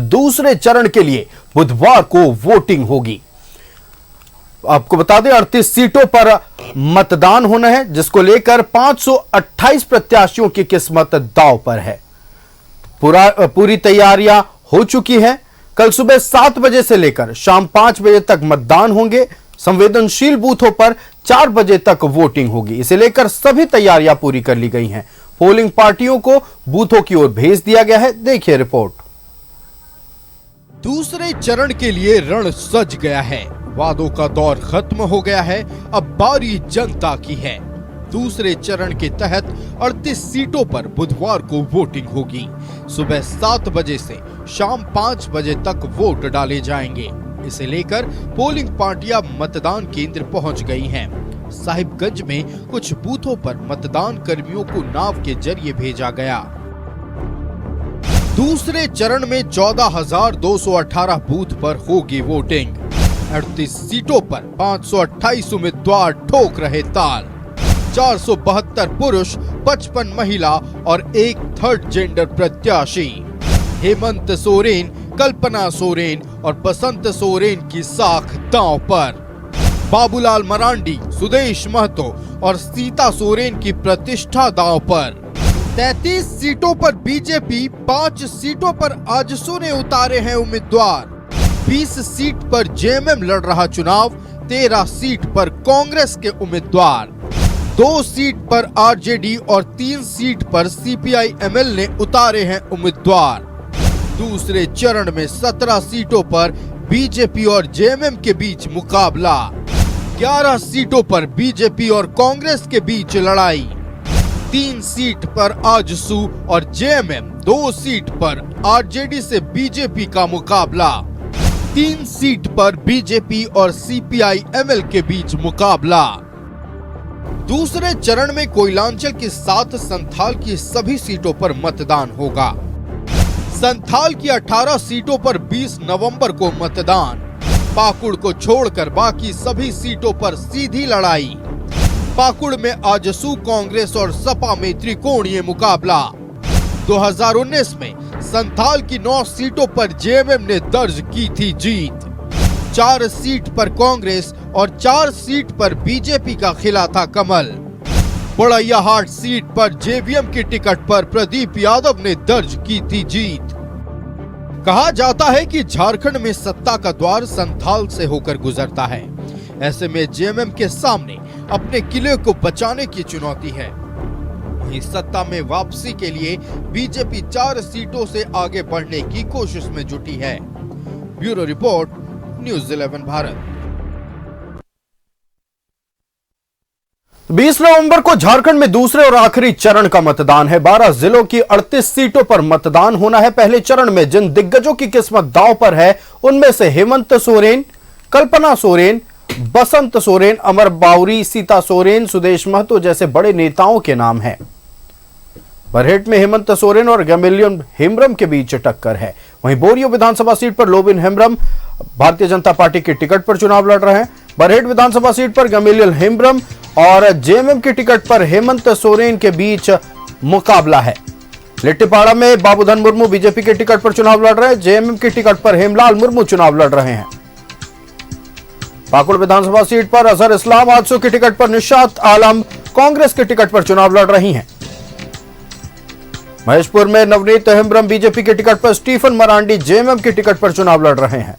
दूसरे चरण के लिए बुधवार को वोटिंग होगी। आपको बता दें 38 सीटों पर मतदान होना है, जिसको लेकर 528 प्रत्याशियों की किस्मत दांव पर है। पूरी तैयारियां हो चुकी हैं। कल सुबह 7 बजे से लेकर शाम 5 बजे तक मतदान होंगे। संवेदनशील बूथों पर 4 बजे तक वोटिंग होगी। इसे लेकर सभी तैयारियां पूरी कर ली गई हैं। पोलिंग पार्टियों को बूथों की ओर भेज दिया गया है। देखिए रिपोर्ट। दूसरे चरण के लिए रण सज गया है। वादों का दौर खत्म हो गया है, अब बारी जनता की है। दूसरे चरण के तहत 38 सीटों पर बुधवार को वोटिंग होगी। सुबह 7 बजे से शाम 5 बजे तक वोट डाले जाएंगे। इसे लेकर पोलिंग पार्टियां मतदान केंद्र पहुंच गई हैं। साहिबगंज में कुछ बूथों पर मतदान कर्मियों को नाव के जरिए भेजा गया। दूसरे चरण में 14,218 बूथ पर होगी वोटिंग। 38 सीटों पर 528 उम्मीदवार ठोक रहे ताल। 472 पुरुष, 55 महिला और 1 थर्ड जेंडर प्रत्याशी। हेमंत सोरेन, कल्पना सोरेन और बसंत सोरेन की साख दांव पर। बाबूलाल मरांडी, सुदेश महतो और सीता सोरेन की प्रतिष्ठा दांव पर। 33 सीटों पर बीजेपी, 5 सीटों पर आजसू ने उतारे हैं उम्मीदवार। 20 सीट पर जेएमएम लड़ रहा चुनाव। 13 सीट पर कांग्रेस के उम्मीदवार। 2 सीट पर आरजेडी और 3 सीट पर सीपीआई-एमएल ने उतारे हैं उम्मीदवार। दूसरे चरण में 17 सीटों पर बीजेपी और जेएमएम के बीच मुकाबला। 11 सीटों पर बीजेपी और कांग्रेस के बीच लड़ाई। 3 सीट पर आजसू और जेएमएम, 2 सीट पर आरजेडी से बीजेपी का मुकाबला। 3 सीट पर बीजेपी और सीपीआई-एमएल के बीच मुकाबला। दूसरे चरण में कोयलांचल की 7 संथाल की सभी सीटों पर मतदान होगा। संथाल की 18 सीटों पर 20 नवंबर को मतदान। पाकुड़ को छोड़कर बाकी सभी सीटों पर सीधी लड़ाई। पाकुड़ में आजसू, कांग्रेस और सपा में त्रिकोणीय मुकाबला। 2019 में संथाल की 9 सीटों पर जेएमएम ने दर्ज की थी जीत। 4 सीट पर कांग्रेस और 4 सीट पर बीजेपी का खिला था कमल। बड़ैयाहाट सीट पर जेवीएम की टिकट पर प्रदीप यादव ने दर्ज की थी जीत। कहा जाता है कि झारखंड में सत्ता का द्वार संथाल से होकर गुजरता है। ऐसे में जेएमएम के सामने अपने किले को बचाने की चुनौती है। वहीं सत्ता में वापसी के लिए बीजेपी 4 सीटों से आगे बढ़ने की कोशिश में जुटी है। Bureau report, news 11 Bharat. 20 नवंबर को झारखंड में दूसरे और आखिरी चरण का मतदान है। 12 जिलों की 38 सीटों पर मतदान होना है। पहले चरण में जिन दिग्गजों की किस्मत दांव पर है, उनमें से हेमंत सोरेन, कल्पना सोरेन, बसंत सोरेन, अमर बाउरी, सीता सोरेन, सुदेश महतो जैसे बड़े नेताओं के नाम हैं। बरहेट में हेमंत सोरेन और गैमिलियन हेम्ब्रम के बीच टक्कर है। वहीं बोरियो विधानसभा सीट पर लोबिन हेम्ब्रम भारतीय जनता पार्टी की टिकट पर चुनाव लड़ रहे हैं। बरहेट विधानसभा सीट पर गैमिलियन हेम्ब्रम और जेएमएम की टिकट पर हेमंत सोरेन के बीच मुकाबला है। लिट्टीपाड़ा में बाबूधन मुर्मू बीजेपी के टिकट पर चुनाव लड़ रहे हैं। जेएमएम की टिकट पर हेमलाल मुर्मू चुनाव लड़ रहे हैं। पाकुड़ विधानसभा सीट पर अजहर इस्लाम आजसू की टिकट पर निशात आलम कांग्रेस के टिकट पर चुनाव लड़ रही हैं। महेशपुर में नवनीत हेम्ब्रम बीजेपी के टिकट पर, स्टीफन मरांडी जेएमएम की टिकट पर चुनाव लड़ रहे हैं।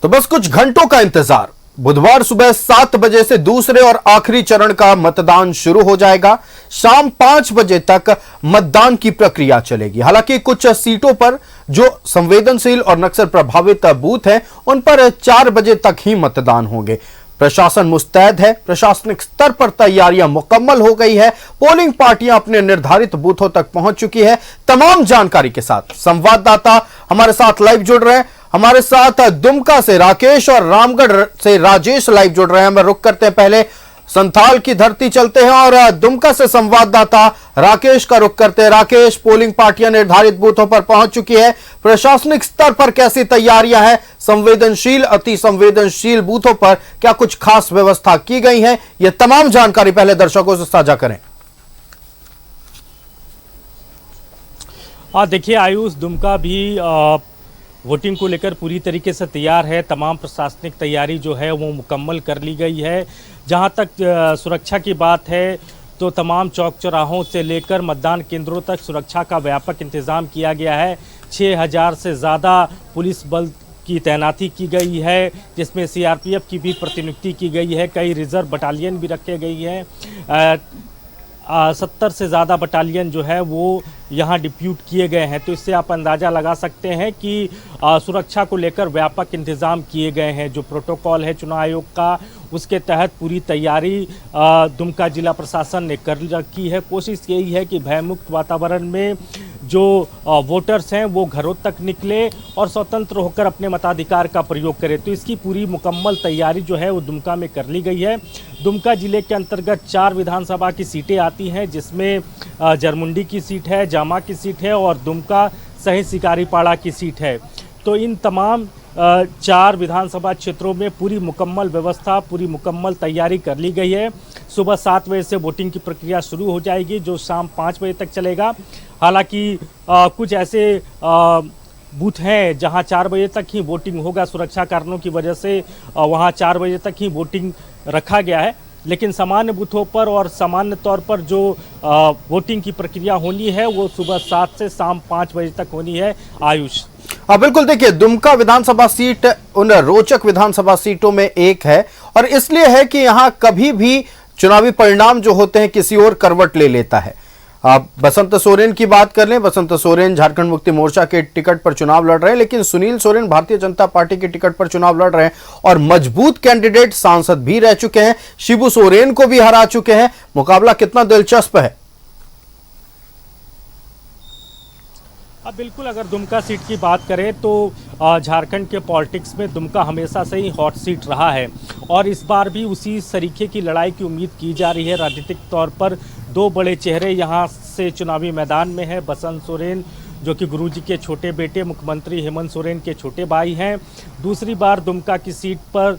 तो बस कुछ घंटों का इंतजार। बुधवार सुबह 7 बजे से दूसरे और आखिरी चरण का मतदान शुरू हो जाएगा। शाम 5 बजे तक मतदान की प्रक्रिया चलेगी। हालांकि कुछ सीटों पर जो संवेदनशील और नक्सल प्रभावित बूथ हैं, उन पर 4 बजे तक ही मतदान होंगे। प्रशासन मुस्तैद है। प्रशासनिक स्तर पर तैयारियां मुकम्मल हो गई है। पोलिंग पार्टियां अपने निर्धारित बूथों तक पहुंच चुकी है। तमाम जानकारी के साथ संवाददाता हमारे साथ लाइव जुड़ रहे हैं। हमारे साथ दुमका से राकेश और रामगढ़ से राजेश लाइव जुड़ रहे हैं। हम रुक करते हैं पहले संथाल की धरती चलते हैं और दुमका से संवाददाता राकेश का रुख करते हैं। राकेश, पोलिंग पार्टियां निर्धारित बूथों पर पहुंच चुकी है। प्रशासनिक स्तर पर कैसी तैयारियां हैं? संवेदनशील, अति संवेदनशील बूथों पर क्या कुछ खास व्यवस्था की गई है? यह तमाम जानकारी पहले दर्शकों से साझा करें। देखिए आयुष, दुमका भी वोटिंग को लेकर पूरी तरीके से तैयार है। तमाम प्रशासनिक तैयारी जो है वो मुकम्मल कर ली गई है। जहां तक सुरक्षा की बात है तो तमाम चौक चौराहों से लेकर मतदान केंद्रों तक सुरक्षा का व्यापक इंतजाम किया गया है। 6000 से ज़्यादा पुलिस बल की तैनाती की गई है, जिसमें सीआरपीएफ की भी प्रतिनियुक्ति की गई है। कई रिजर्व बटालियन भी रखे गई हैं। 70 से ज़्यादा बटालियन जो है वो यहाँ डिप्यूट किए गए हैं। तो इससे आप अंदाज़ा लगा सकते हैं कि सुरक्षा को लेकर व्यापक इंतज़ाम किए गए हैं। जो प्रोटोकॉल है चुनाव आयोग का, उसके तहत पूरी तैयारी दुमका जिला प्रशासन ने कर रखी है। कोशिश यही है कि भयमुक्त वातावरण में जो वोटर्स हैं वो घरों तक निकले और स्वतंत्र होकर अपने मताधिकार का प्रयोग करें। तो इसकी पूरी मुकम्मल तैयारी जो है वो दुमका में कर ली गई है। दुमका जिले के अंतर्गत 4 विधानसभा की सीटें आती हैं, जिसमें जरमुंडी की सीट है, जामा की सीट है और दुमका सहित शिकारीपाड़ा की सीट है। तो इन तमाम 4 विधानसभा क्षेत्रों में पूरी मुकम्मल व्यवस्था, पूरी मुकम्मल तैयारी कर ली गई है। सुबह 7 बजे से वोटिंग की प्रक्रिया शुरू हो जाएगी, जो शाम 5 बजे तक चलेगा। हालांकि कुछ ऐसे बूथ हैं जहां 4 बजे तक ही वोटिंग होगा। सुरक्षा कारणों की वजह से वहां 4 बजे तक ही वोटिंग रखा गया है। लेकिन सामान्य बूथों पर और सामान्य तौर पर जो वोटिंग की प्रक्रिया होनी है वो सुबह 7 से शाम 5 बजे तक होनी है। आयुष, बिल्कुल, देखिए दुमका विधानसभा सीट उन रोचक विधानसभा सीटों में एक है और इसलिए है कि यहां कभी भी चुनावी परिणाम जो होते हैं किसी और करवट ले लेता है। आप बसंत सोरेन की बात कर लें, बसंत सोरेन झारखंड मुक्ति मोर्चा के टिकट पर चुनाव लड़ रहे हैं, लेकिन सुनील सोरेन भारतीय जनता पार्टी के टिकट पर चुनाव लड़ रहे हैं और मजबूत कैंडिडेट सांसद भी रह चुके हैं। शिबू सोरेन को भी हरा चुके हैं। मुकाबला कितना दिलचस्प है। बिल्कुल, अगर दुमका सीट की बात करें तो झारखंड के पॉलिटिक्स में दुमका हमेशा से ही हॉट सीट रहा है और इस बार भी उसी तरीके की लड़ाई की उम्मीद की जा रही है। राजनीतिक तौर पर 2 बड़े चेहरे यहाँ से चुनावी मैदान में है। बसंत सोरेन जो कि गुरुजी के छोटे बेटे मुख्यमंत्री हेमंत सोरेन के छोटे भाई हैं, दूसरी बार दुमका की सीट पर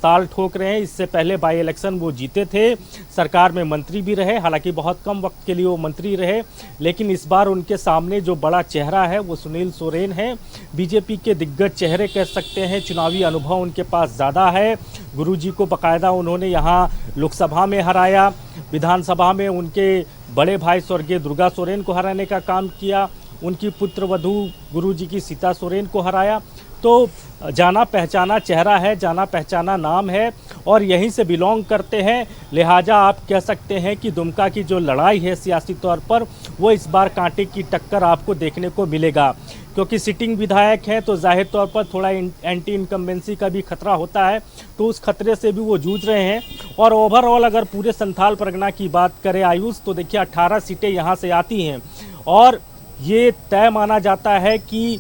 ताल ठोक रहे हैं। इससे पहले बाई इलेक्शन वो जीते थे, सरकार में मंत्री भी रहे, हालांकि बहुत कम वक्त के लिए वो मंत्री रहे। लेकिन इस बार उनके सामने जो बड़ा चेहरा है वो सुनील सोरेन है। बीजेपी के दिग्गज चेहरे कह सकते हैं, चुनावी अनुभव उनके पास ज़्यादा है। गुरुजी को बाकायदा उन्होंने यहाँ लोकसभा में हराया, विधानसभा में उनके बड़े भाई स्वर्गीय दुर्गा सोरेन को हराने का काम किया, उनकी पुत्र वधू गुरुजी की सीता सोरेन को हराया। तो जाना पहचाना चेहरा है, जाना पहचाना नाम है और यहीं से बिलोंग करते हैं। लिहाजा आप कह सकते हैं कि दुमका की जो लड़ाई है सियासी तौर पर वो इस बार कांटे की टक्कर आपको देखने को मिलेगा, क्योंकि सिटिंग विधायक हैं तो जाहिर तौर पर थोड़ा एंटी इनकम्बेंसी का भी खतरा होता है, तो उस खतरे से भी वो जूझ रहे हैं। और ओवरऑल अगर पूरे संथाल परगना की बात करें आयुष, तो देखिए 18 सीटें यहाँ से आती हैं और ये तय माना जाता है कि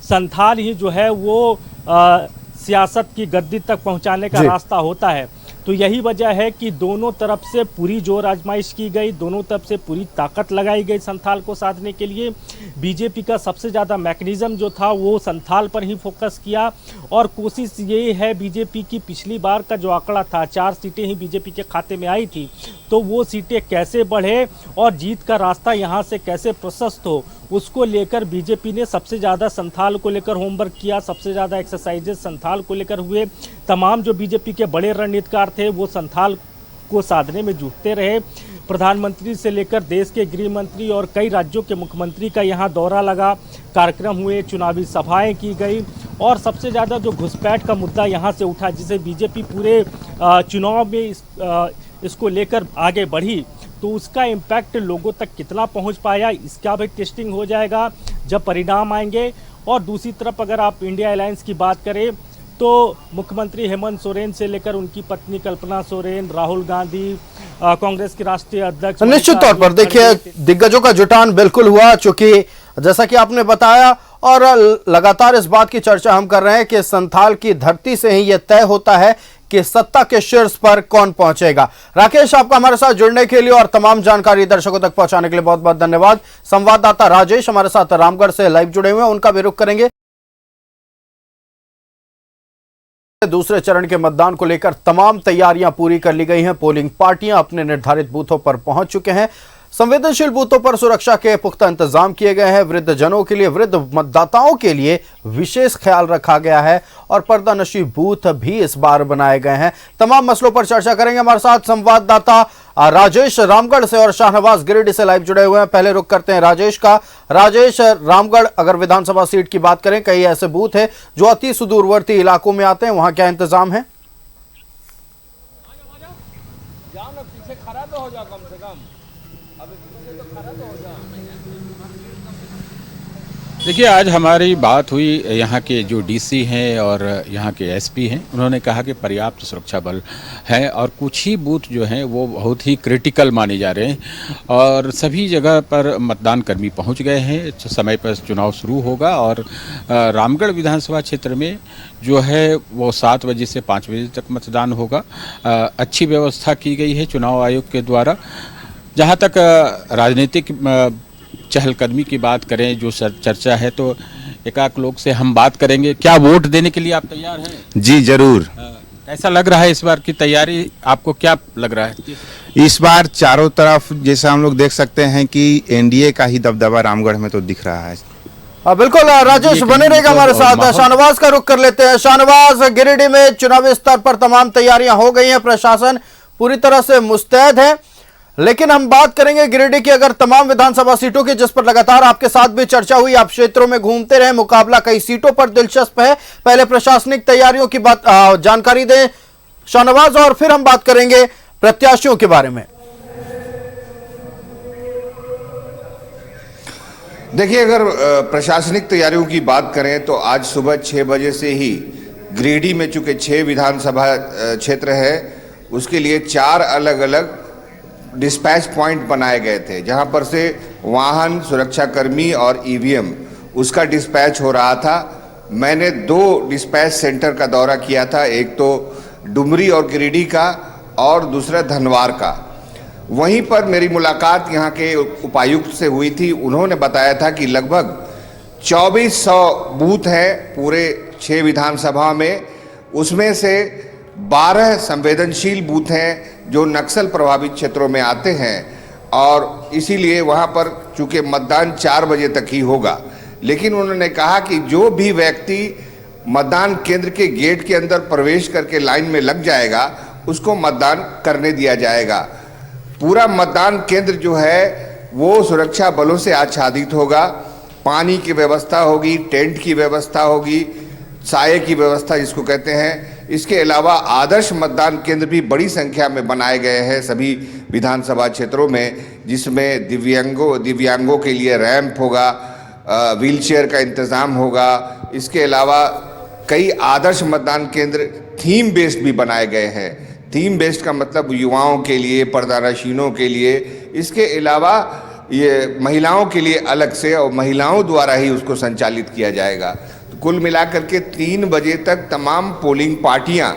संथाल ही जो है वो सियासत की गद्दी तक पहुंचाने का रास्ता होता है। तो यही वजह है कि दोनों तरफ से पूरी जोर आजमाइश की गई, दोनों तरफ से पूरी ताकत लगाई गई संथाल को साधने के लिए। बीजेपी का सबसे ज़्यादा मैकेनिज्म जो था वो संथाल पर ही फोकस किया और कोशिश ये है बीजेपी की, पिछली बार का जो आंकड़ा था 4 सीटें ही बीजेपी के खाते में आई थी, तो वो सीटें कैसे बढ़े और जीत का रास्ता यहाँ से कैसे प्रशस्त हो, उसको लेकर बीजेपी ने सबसे ज़्यादा संथाल को लेकर होमवर्क किया। सबसे ज़्यादा एक्सरसाइजेज संथाल को लेकर हुए। तमाम जो बीजेपी के बड़े रणनीतिकार थे वो संथाल को साधने में जुटते रहे। प्रधानमंत्री से लेकर देश के गृह मंत्री और कई राज्यों के मुख्यमंत्री का यहाँ दौरा लगा, कार्यक्रम हुए, चुनावी सभाएं की गई और सबसे ज़्यादा जो घुसपैठ का मुद्दा यहाँ से उठा, जिसे बीजेपी पूरे चुनाव में इसको लेकर आगे बढ़ी, तो उसका इम्पैक्ट लोगों तक कितना पहुंच पाया इसका भी टेस्टिंग हो जाएगा जब परिणाम आएंगे। और दूसरी तरफ अगर आप इंडिया अलायंस की बात करें तो मुख्यमंत्री हेमंत सोरेन से लेकर उनकी पत्नी कल्पना सोरेन, राहुल गांधी, कांग्रेस के राष्ट्रीय अध्यक्ष, निश्चित तौर पर देखिए दिग्गजों का जुटान बिल्कुल हुआ, चूंकि जैसा कि आपने बताया और लगातार इस बात की चर्चा हम कर रहे हैं कि संथाल की धरती से ही यह तय होता है कि सत्ता के शीर्ष पर कौन पहुंचेगा। राकेश, आपका हमारे साथ जुड़ने के लिए और तमाम जानकारी दर्शकों तक पहुंचाने के लिए बहुत बहुत धन्यवाद। संवाददाता राजेश हमारे साथ रामगढ़ से लाइव जुड़े हुए हैं, उनका भी रुख करेंगे। दूसरे चरण के मतदान को लेकर तमाम तैयारियां पूरी कर ली गई हैं। पोलिंग पार्टियां अपने निर्धारित बूथों पर पहुंच चुके हैं। संवेदनशील बूथों पर सुरक्षा के पुख्ता इंतजाम किए गए हैं। वृद्ध जनों के लिए, वृद्ध मतदाताओं के लिए विशेष ख्याल रखा गया है और पर्दानशी बूथ भी इस बार बनाए गए हैं। तमाम मसलों पर चर्चा करेंगे। हमारे साथ संवाददाता राजेश रामगढ़ से और शाहनवाज गिरिडीह से लाइव जुड़े हुए हैं। पहले रुख करते हैं राजेश का। राजेश, रामगढ़ अगर विधानसभा सीट की बात करें, कई ऐसे बूथ है जो अति सुदूरवर्ती इलाकों में आते हैं, वहां क्या इंतजाम है? देखिए, आज हमारी बात हुई यहाँ के जो डीसी हैं और यहाँ के एसपी हैं। उन्होंने कहा कि पर्याप्त सुरक्षा बल है और कुछ ही बूथ जो हैं वो बहुत ही क्रिटिकल माने जा रहे हैं और सभी जगह पर मतदान कर्मी पहुँच गए हैं। समय पर चुनाव शुरू होगा और रामगढ़ विधानसभा क्षेत्र में जो है वो 7 बजे से 5 बजे तक मतदान होगा। अच्छी व्यवस्था की गई है चुनाव आयोग के द्वारा। जहाँ तक राजनीतिक चहलकदमी की बात करें, जो चर्चा है, तो एकाक लोग से हम बात करेंगे। क्या वोट देने के लिए आप तैयार हैं? जी जरूर। कैसा लग रहा है इस बार की तैयारी? आपको क्या लग रहा है इस बार? चारों तरफ जैसा हम लोग देख सकते हैं कि एनडीए का ही दबदबा रामगढ़ में तो दिख रहा है। बिल्कुल राजेश, बने रहेगा हमारे साथ। शाहनवाज का रुख कर लेते हैं। शाहनवाज, गिरिडीह में चुनावी स्तर पर तमाम तैयारियां हो गई हैं, प्रशासन पूरी तरह से मुस्तैद है, लेकिन हम बात करेंगे गिरिडीह की अगर तमाम विधानसभा सीटों की, जिस पर लगातार आपके साथ भी चर्चा हुई। आप क्षेत्रों में घूमते रहे, मुकाबला कई सीटों पर दिलचस्प है। पहले प्रशासनिक तैयारियों की बात जानकारी दें शाहनवाज, और फिर हम बात करेंगे प्रत्याशियों के बारे में। देखिए, अगर प्रशासनिक तैयारियों की बात करें तो आज सुबह 6 बजे से ही गिरिडीह में चूंकि 6 विधानसभा क्षेत्र है, उसके लिए 4 अलग अलग डिस्पैच पॉइंट बनाए गए थे, जहां पर से वाहन, सुरक्षाकर्मी और ईवीएम उसका डिस्पैच हो रहा था। मैंने 2 डिस्पैच सेंटर का दौरा किया था, एक तो डुमरी और गिरिडीह का और दूसरा धनवार का। वहीं पर मेरी मुलाकात यहाँ के उपायुक्त से हुई थी। उन्होंने बताया था कि लगभग 2400 बूथ हैं पूरे 6 विधानसभा में, उसमें से 12 संवेदनशील बूथ हैं जो नक्सल प्रभावित क्षेत्रों में आते हैं और इसीलिए वहां पर चूंकि मतदान 4 बजे तक ही होगा। लेकिन उन्होंने कहा कि जो भी व्यक्ति मतदान केंद्र के गेट के अंदर प्रवेश करके लाइन में लग जाएगा, उसको मतदान करने दिया जाएगा। पूरा मतदान केंद्र जो है वो सुरक्षा बलों से आच्छादित होगा। पानी की व्यवस्था होगी, टेंट की व्यवस्था होगी, साये की व्यवस्था जिसको कहते हैं। इसके अलावा आदर्श मतदान केंद्र भी बड़ी संख्या में बनाए गए हैं सभी विधानसभा क्षेत्रों में, जिसमें दिव्यांगों के लिए रैंप होगा, व्हीलचेयर का इंतज़ाम होगा। इसके अलावा कई आदर्श मतदान केंद्र थीम बेस्ड भी बनाए गए हैं। थीम बेस्ड का मतलब युवाओं के लिए, पर्दानशीनों के लिए, इसके अलावा ये महिलाओं के लिए अलग से और महिलाओं द्वारा ही उसको संचालित किया जाएगा। कुल मिलाकर के 3 बजे तक तमाम पोलिंग पार्टियां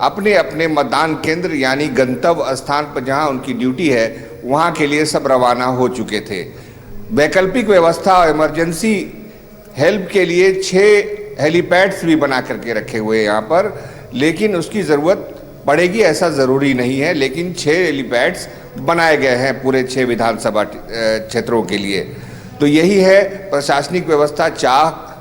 अपने अपने मतदान केंद्र यानी गंतव्य स्थान पर जहां उनकी ड्यूटी है वहां के लिए सब रवाना हो चुके थे। वैकल्पिक व्यवस्था और इमरजेंसी हेल्प के लिए 6 हेलीपैड्स भी बना करके रखे हुए हैं यहाँ पर, लेकिन उसकी ज़रूरत पड़ेगी ऐसा ज़रूरी नहीं है। लेकिन 6 हेलीपैड्स बनाए गए हैं पूरे 6 विधानसभा क्षेत्रों के लिए। तो यही है प्रशासनिक व्यवस्था,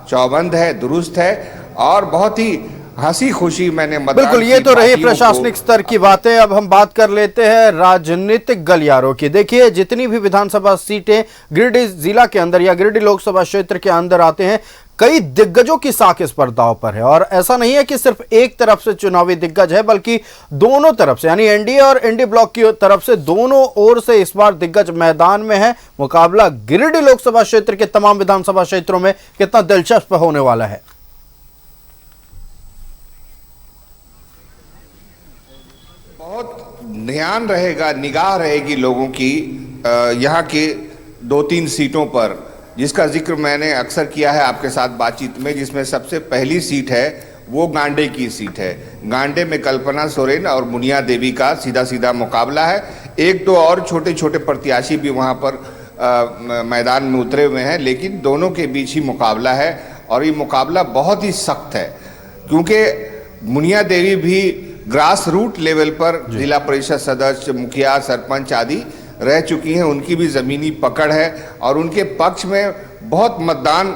चौबंद है, दुरुस्त है और बहुत ही हंसी खुशी मैंने बिल्कुल, ये तो रही प्रशासनिक स्तर की बातें। अब हम बात कर लेते हैं राजनीतिक गलियारों की। देखिए, जितनी भी विधानसभा सीटें गिरिडीह जिला के अंदर या गिरिडीह लोकसभा क्षेत्र के अंदर आते हैं, कई दिग्गजों की साख इस पर दांव पर है। और ऐसा नहीं है कि सिर्फ एक तरफ से चुनावी दिग्गज है, बल्कि दोनों तरफ से, यानी एनडीए और एनडीए ब्लॉक की तरफ से, दोनों ओर से इस बार दिग्गज मैदान में है। मुकाबला गिरिडीह लोकसभा क्षेत्र के तमाम विधानसभा क्षेत्रों में कितना दिलचस्प होने वाला है। बहुत ध्यान रहेगा, निगाह रहेगी लोगों की यहाँ के 2-3 सीटों पर, जिसका जिक्र मैंने अक्सर किया है आपके साथ बातचीत में। जिसमें सबसे पहली सीट है वो गांडे की सीट है। गांडे में कल्पना सोरेन और मुनिया देवी का सीधा सीधा मुकाबला है। एक दो और छोटे छोटे प्रत्याशी भी वहाँ पर मैदान में उतरे हुए हैं, लेकिन दोनों के बीच ही मुकाबला है और ये मुकाबला बहुत ही सख्त है, क्योंकि मुनिया देवी भी ग्रास रूट लेवल पर जिला परिषद सदस्य, मुखिया, सरपंच आदि रह चुकी हैं। उनकी भी ज़मीनी पकड़ है और उनके पक्ष में बहुत मतदान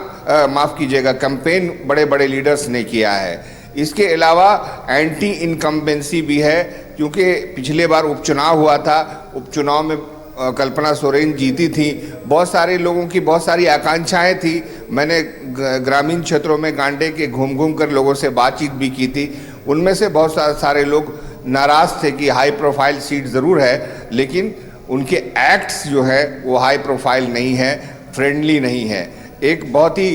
माफ़ कीजिएगा कैंपेन बड़े बड़े लीडर्स ने किया है। इसके अलावा एंटी इनकम्बेंसी भी है, क्योंकि पिछले बार उपचुनाव हुआ था, उपचुनाव में कल्पना सोरेन जीती थी। बहुत सारे लोगों की बहुत सारी आकांक्षाएं थी। मैंने ग्रामीण क्षेत्रों में गांडे के घूम घूम कर लोगों से बातचीत भी की थी। उनमें से बहुत सारे लोग नाराज़ थे कि हाई प्रोफाइल सीट ज़रूर है, लेकिन उनके एक्ट्स जो है वो हाई प्रोफाइल नहीं है, फ्रेंडली नहीं है। एक बहुत ही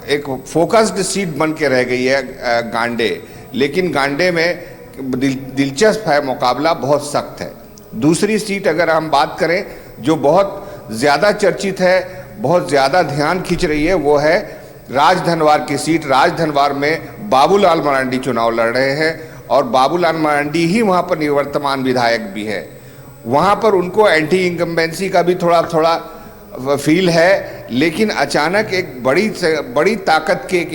एक फोकस्ड सीट बन के रह गई है गांडे, लेकिन गांडे में दिलचस्प है, मुकाबला बहुत सख्त है। दूसरी सीट अगर हम बात करें जो बहुत ज़्यादा चर्चित है, बहुत ज़्यादा ध्यान खींच रही है, वो है राजधनवार की सीट। राजधनवार में बाबूलाल मरांडी चुनाव लड़ रहे हैं और बाबूलाल मरांडी ही वहाँ पर निवर्तमान विधायक भी है। वहाँ पर उनको एंटी इनकम्बेंसी का भी थोड़ा थोड़ा फील है, लेकिन अचानक एक बड़ी ताकत के एक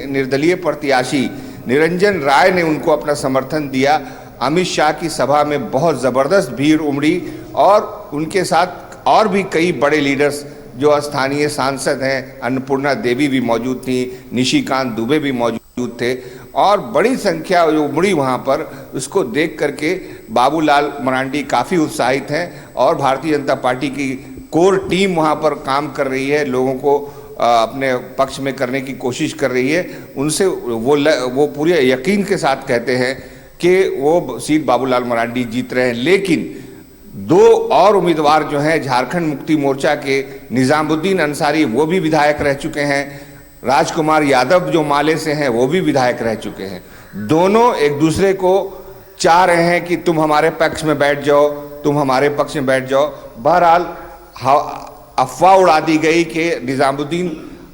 निर्दलीय प्रत्याशी निरंजन राय ने उनको अपना समर्थन दिया। अमित शाह की सभा में बहुत ज़बरदस्त भीड़ उमड़ी और उनके साथ और भी कई बड़े लीडर्स जो स्थानीय सांसद हैं, अन्नपूर्णा देवी भी मौजूद थी, निशिकांत दुबे भी मौजूद थे और बड़ी संख्या जो उमड़ी वहाँ पर, उसको देख करके बाबूलाल मरांडी काफ़ी उत्साहित हैं और भारतीय जनता पार्टी की कोर टीम वहाँ पर काम कर रही है, लोगों को अपने पक्ष में करने की कोशिश कर रही है। उनसे वो पूरे यकीन के साथ कहते हैं कि वो सीट बाबूलाल मरांडी जीत रहे हैं। लेकिन दो और उम्मीदवार जो हैं झारखंड मुक्ति मोर्चा के, निजामुद्दीन अंसारी वो भी विधायक रह चुके हैं, राजकुमार यादव जो माले से हैं वो भी विधायक रह चुके हैं। दोनों एक दूसरे को चाह रहे हैं कि तुम हमारे पक्ष में बैठ जाओ, तुम हमारे पक्ष में बैठ जाओ। बहरहाल अफवाह उड़ा दी गई कि निजामुद्दीन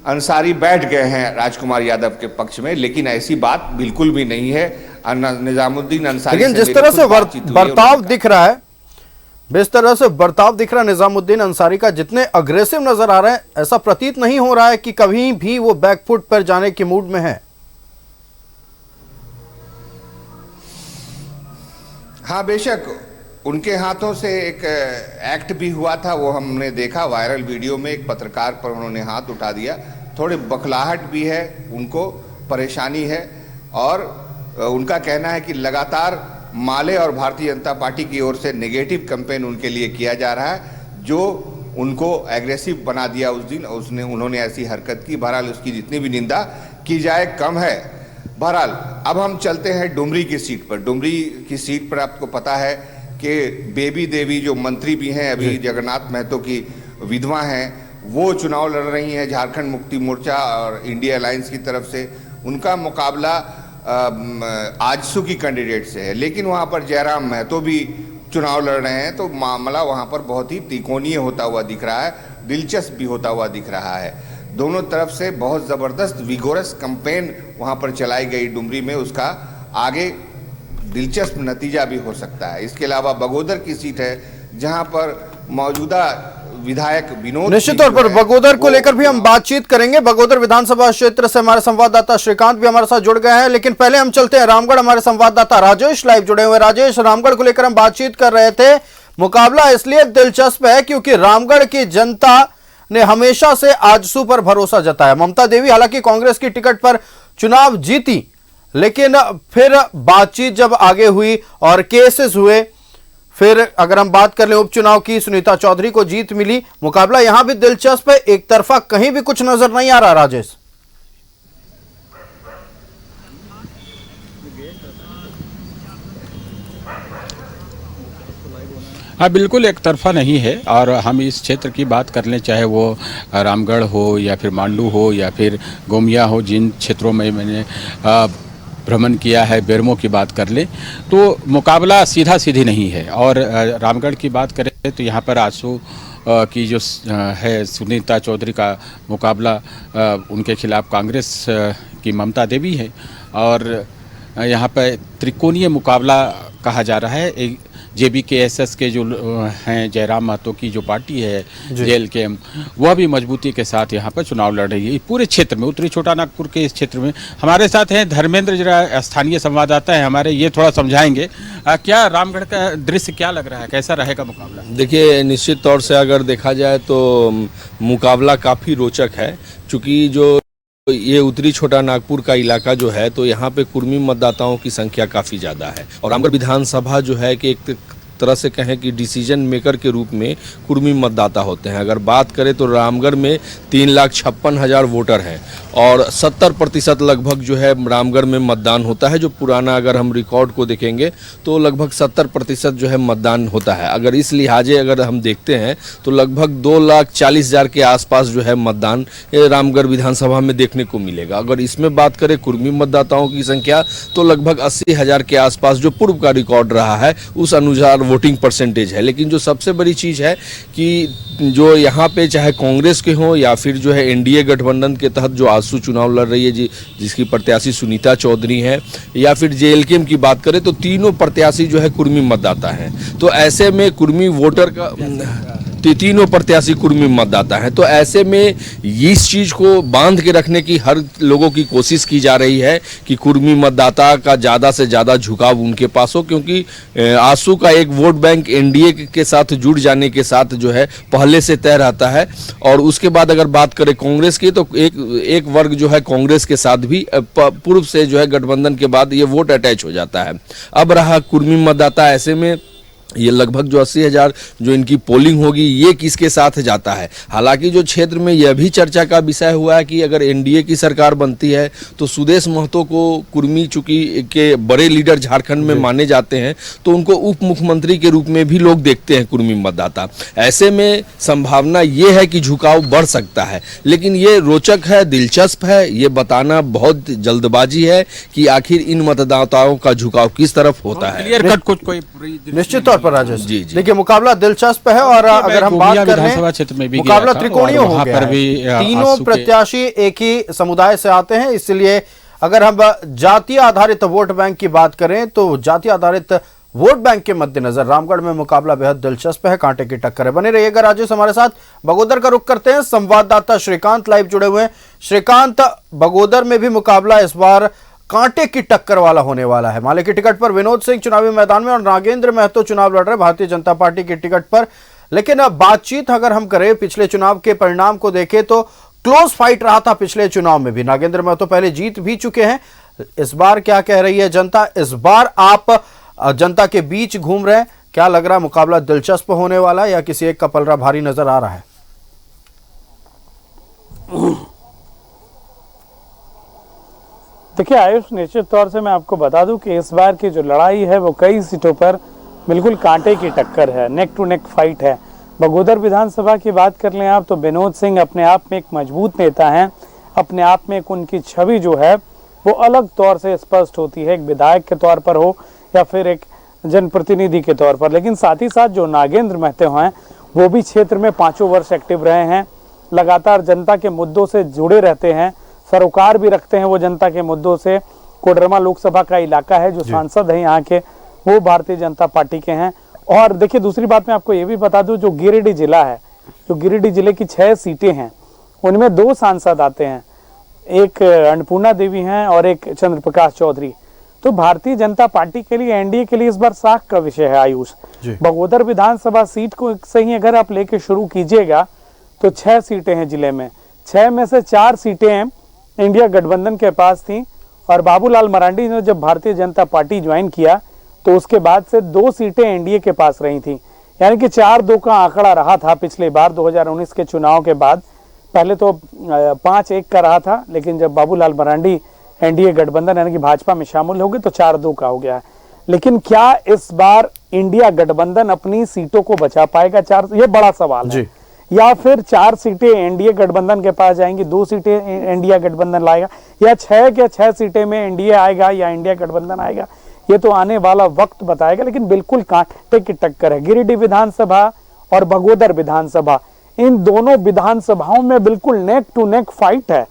अंसारी बैठ गए हैं राजकुमार यादव के पक्ष में, लेकिन ऐसी बात बिल्कुल भी नहीं है। निजामुद्दीन अंसारी, लेकिन जिस तरह से बर्ताव दिख रहा है, जिस तरह से बर्ताव दिख रहा है निजामुद्दीन अंसारी का, जितने अग्रेसिव नजर आ रहे हैं, ऐसा प्रतीत नहीं हो रहा है कि कभी भी वो बैकफुट पर जाने के मूड में है। हाँ, बेशक उनके हाथों से एक एक्ट भी हुआ था, वो हमने देखा वायरल वीडियो में। एक पत्रकार पर उन्होंने हाथ उठा दिया, थोड़ी बखलाहट भी है, उनको परेशानी है और उनका कहना है कि लगातार माले और भारतीय जनता पार्टी की ओर से नेगेटिव कैंपेन उनके लिए किया जा रहा है, जो उनको एग्रेसिव बना दिया उस दिन। उन्होंने ऐसी हरकत की। बहरहाल उसकी जितनी भी निंदा की जाए कम है। बहरहाल अब हम चलते हैं डुमरी की सीट पर। डुमरी की सीट पर आपको पता है कि बेबी देवी जो मंत्री भी हैं, अभी जगन्नाथ महतो की विधवा हैं, वो चुनाव लड़ रही हैं झारखंड मुक्ति मोर्चा और इंडिया अलायंस की तरफ से। उनका मुकाबला आजसू की कैंडिडेट से है, लेकिन वहाँ पर जयराम महतो भी चुनाव लड़ रहे हैं, तो मामला वहाँ पर बहुत ही त्रिकोणीय होता हुआ दिख रहा है, दिलचस्प भी होता हुआ दिख रहा है। दोनों तरफ से बहुत ज़बरदस्त विगोरस कैंपेन वहाँ पर चलाई गई डुमरी में, उसका आगे दिलचस्प नतीजा भी हो सकता है। इसके अलावा बगोदर की सीट है, जहाँ पर मौजूदा विधायक विनोद, निश्चित तौर पर बगोदर को लेकर भी हम बातचीत करेंगे। बगोदर विधानसभा क्षेत्र से हमारे संवाददाता श्रीकांत भी हमारे साथ जुड़ गए हैं, लेकिन पहले हम चलते हैं रामगढ़। हमारे संवाददाता राजेश लाइव जुड़े हुए। राजेश, रामगढ़ को लेकर हम बातचीत कर रहे थे। मुकाबला इसलिए दिलचस्प है क्योंकि रामगढ़ की जनता ने हमेशा से आजसू पर भरोसा जताया। ममता देवी हालांकि कांग्रेस की टिकट पर चुनाव जीती, लेकिन फिर बातचीत जब आगे हुई और केसेस हुए, फिर अगर हम बात कर लें उपचुनाव की, सुनीता चौधरी को जीत मिली। मुकाबला यहां भी दिलचस्प है, एक तरफा कहीं भी कुछ नजर नहीं आ रहा। राजेश, हाँ बिल्कुल एक तरफा नहीं है। और हम इस क्षेत्र की बात कर लें, चाहे वो रामगढ़ हो या फिर मांडू हो या फिर गोमिया हो, जिन क्षेत्रों में मैंने भ्रमण किया है, बेरमो की बात कर ले, तो मुकाबला सीधा सीधी नहीं है। और रामगढ़ की बात करें तो यहाँ पर आजसू की जो है सुनीता चौधरी का मुकाबला, उनके खिलाफ कांग्रेस की ममता देवी है और यहाँ पर त्रिकोणीय मुकाबला कहा जा रहा है। एक JBKSS के जो हैं जयराम महतो की जो पार्टी है JLKM, वह भी मजबूती के साथ यहाँ पर चुनाव लड़ रही है पूरे क्षेत्र में, उत्तरी छोटा नागपुर के इस क्षेत्र में। हमारे साथ हैं धर्मेंद्र, जरा स्थानीय संवाददाता है हमारे, ये थोड़ा समझाएंगे क्या रामगढ़ का दृश्य क्या लग रहा है, कैसा रहेगा मुकाबला? देखिए, निश्चित तौर से अगर देखा जाए तो मुकाबला काफ़ी रोचक है, क्योंकि जो ये उत्तरी छोटा नागपुर का इलाका जो है तो यहाँ पे कुर्मी मतदाताओं की संख्या काफ़ी ज़्यादा है और रामगढ़ विधानसभा जो है कि एक तरह से कहें कि डिसीजन मेकर के रूप में कुर्मी मतदाता होते हैं। अगर बात करें तो रामगढ़ में 3,56,000 वोटर हैं और 70% लगभग जो है रामगढ़ में मतदान होता है। जो पुराना अगर हम रिकॉर्ड को देखेंगे तो लगभग 70% जो है मतदान होता है। अगर इस लिहाजे अगर हम देखते हैं तो लगभग 2,40,000 के आसपास जो है मतदान रामगढ़ विधानसभा में देखने को मिलेगा। अगर इसमें बात करें कुर्मी मतदाताओं की संख्या तो लगभग 80,000 के आसपास जो पूर्व का रिकॉर्ड रहा है उस अनुसार वोटिंग परसेंटेज है। लेकिन जो सबसे बड़ी चीज़ है कि जो यहाँ पे चाहे कांग्रेस के हों या फिर जो है एनडीए गठबंधन के तहत जो आसू चुनाव लड़ रही है जिसकी प्रत्याशी सुनीता चौधरी हैं, या फिर JLKM की बात करें तो तीनों प्रत्याशी जो है कुर्मी मतदाता हैं। तो ऐसे में कुर्मी वोटर का तीनों प्रत्याशी कुर्मी मतदाता हैं। तो ऐसे में इस चीज़ को बांध के रखने की हर लोगों की कोशिश की जा रही है कि कुर्मी मतदाता का ज़्यादा से ज़्यादा झुकाव उनके पास हो, क्योंकि आसू का एक वोट बैंक एनडीए के साथ जुड़ जाने के साथ जो है पहले से तय रहता है। और उसके बाद अगर बात करें कांग्रेस की तो एक वर्ग जो है कांग्रेस के साथ भी पूर्व से जो है गठबंधन के बाद ये वोट अटैच हो जाता है। अब रहा कुर्मी मतदाता, ऐसे में ये लगभग जो 80,000 जो इनकी पोलिंग होगी ये किसके साथ जाता है। हालांकि जो क्षेत्र में यह भी चर्चा का विषय हुआ है कि अगर एनडीए की सरकार बनती है तो सुदेश महतो को कुर्मी चूंकि के बड़े लीडर झारखंड में माने जाते हैं तो उनको उप मुख्यमंत्री के रूप में भी लोग देखते हैं कुर्मी मतदाता। ऐसे में संभावना ये है कि झुकाव बढ़ सकता है। लेकिन ये रोचक है, दिलचस्प है, ये बताना बहुत जल्दबाजी है कि आखिर इन मतदाताओं का झुकाव किस तरफ होता है। क्लियर कट कुछ कोई निश्चित तौर पर राजेश जी। देखिए, मुकाबला दिलचस्प है और अगर हम बात करें मुकाबला त्रिकोणीय हो गया है। तीनों प्रत्याशी एक ही समुदाय से आते हैं, इसलिए अगर हम जातीय आधारित वोट बैंक की बात करें तो जातीय आधारित वोट बैंक के मद्देनजर रामगढ़ में मुकाबला बेहद दिलचस्प है, कांटे की टक्कर है। बने रहिएगा राजेश हमारे साथ। बगोदर का रुख करते हैं, संवाददाता श्रीकांत लाइव जुड़े हुए हैं। श्रीकांत, बगोदर में भी मुकाबला इस बार कांटे की टक्कर वाला होने वाला है। माले की टिकट पर विनोद सिंह चुनावी मैदान में और नागेंद्र महतो चुनाव लड़ रहे भारतीय जनता पार्टी की टिकट पर। लेकिन अब बातचीत अगर हम करें, पिछले चुनाव के परिणाम को देखें तो क्लोज फाइट रहा था पिछले चुनाव में भी। नागेंद्र महतो पहले जीत भी चुके हैं। इस बार क्या कह रही है जनता? इस बार आप जनता के बीच घूम रहे हैं, क्या लग रहा है मुकाबला दिलचस्प होने वाला है या किसी एक का पलड़ा भारी नजर आ रहा है? देखिए आयुष, निश्चित तौर से मैं आपको बता दूं कि इस बार की जो लड़ाई है वो कई सीटों पर बिल्कुल कांटे की टक्कर है, नेक टू नेक फाइट है। बगोदर विधानसभा की बात कर लें आप तो विनोद सिंह अपने आप में एक मजबूत नेता हैं, अपने आप में एक उनकी छवि जो है वो अलग तौर से स्पष्ट होती है, एक विधायक के तौर पर हो या फिर एक जनप्रतिनिधि के तौर पर। लेकिन साथ ही साथ जो नागेंद्र महतो हैं वो भी क्षेत्र में 5 वर्ष एक्टिव रहे हैं, लगातार जनता के मुद्दों से जुड़े रहते हैं, सरोकार भी रखते हैं वो जनता के मुद्दों से। कोडरमा लोकसभा का इलाका है, जो सांसद हैं यहाँ के वो भारतीय जनता पार्टी के हैं। और देखिए दूसरी बात मैं आपको ये भी बता दूं, जो गिरिडीह जिला है, जो गिरिडीह जिले की 6 सीटें हैं उनमें 2 सांसद आते हैं, एक अन्नपूर्णा देवी हैं और एक चंद्र प्रकाश चौधरी। तो भारतीय जनता पार्टी के लिए, एनडीए के लिए इस बार साख का विषय है आयुष। बगोदर विधानसभा सीट को सही अगर आप लेके शुरू कीजिएगा तो 6 सीटें हैं जिले में, 6 में से 4 सीटें इंडिया गठबंधन के पास थी। और बाबूलाल मरांडी ने जब भारतीय जनता पार्टी ज्वाइन किया तो उसके बाद से 2 सीटें एनडीए के पास रही थी, यानी कि 4-2 का आंकड़ा रहा था पिछले बार 2019 के चुनाव के बाद। पहले तो 5-1 का रहा था, लेकिन जब बाबूलाल मरांडी एनडीए गठबंधन यानी कि भाजपा में शामिल हो गए तो 4-2 का हो गया है। लेकिन क्या इस बार इंडिया गठबंधन अपनी सीटों को बचा पाएगा? 4, ये बड़ा सवाल है। या फिर 4 सीटें एनडीए गठबंधन के पास जाएंगी, 2 सीटें इंडिया गठबंधन लाएगा, या 6 सीटें में एनडीए आएगा या इंडिया गठबंधन आएगा, ये तो आने वाला वक्त बताएगा। लेकिन बिल्कुल कांटे की टक्कर है। गिरिडीह विधानसभा और बगोदर विधानसभा, इन दोनों विधानसभाओं में बिल्कुल नेक टू नेक फाइट है।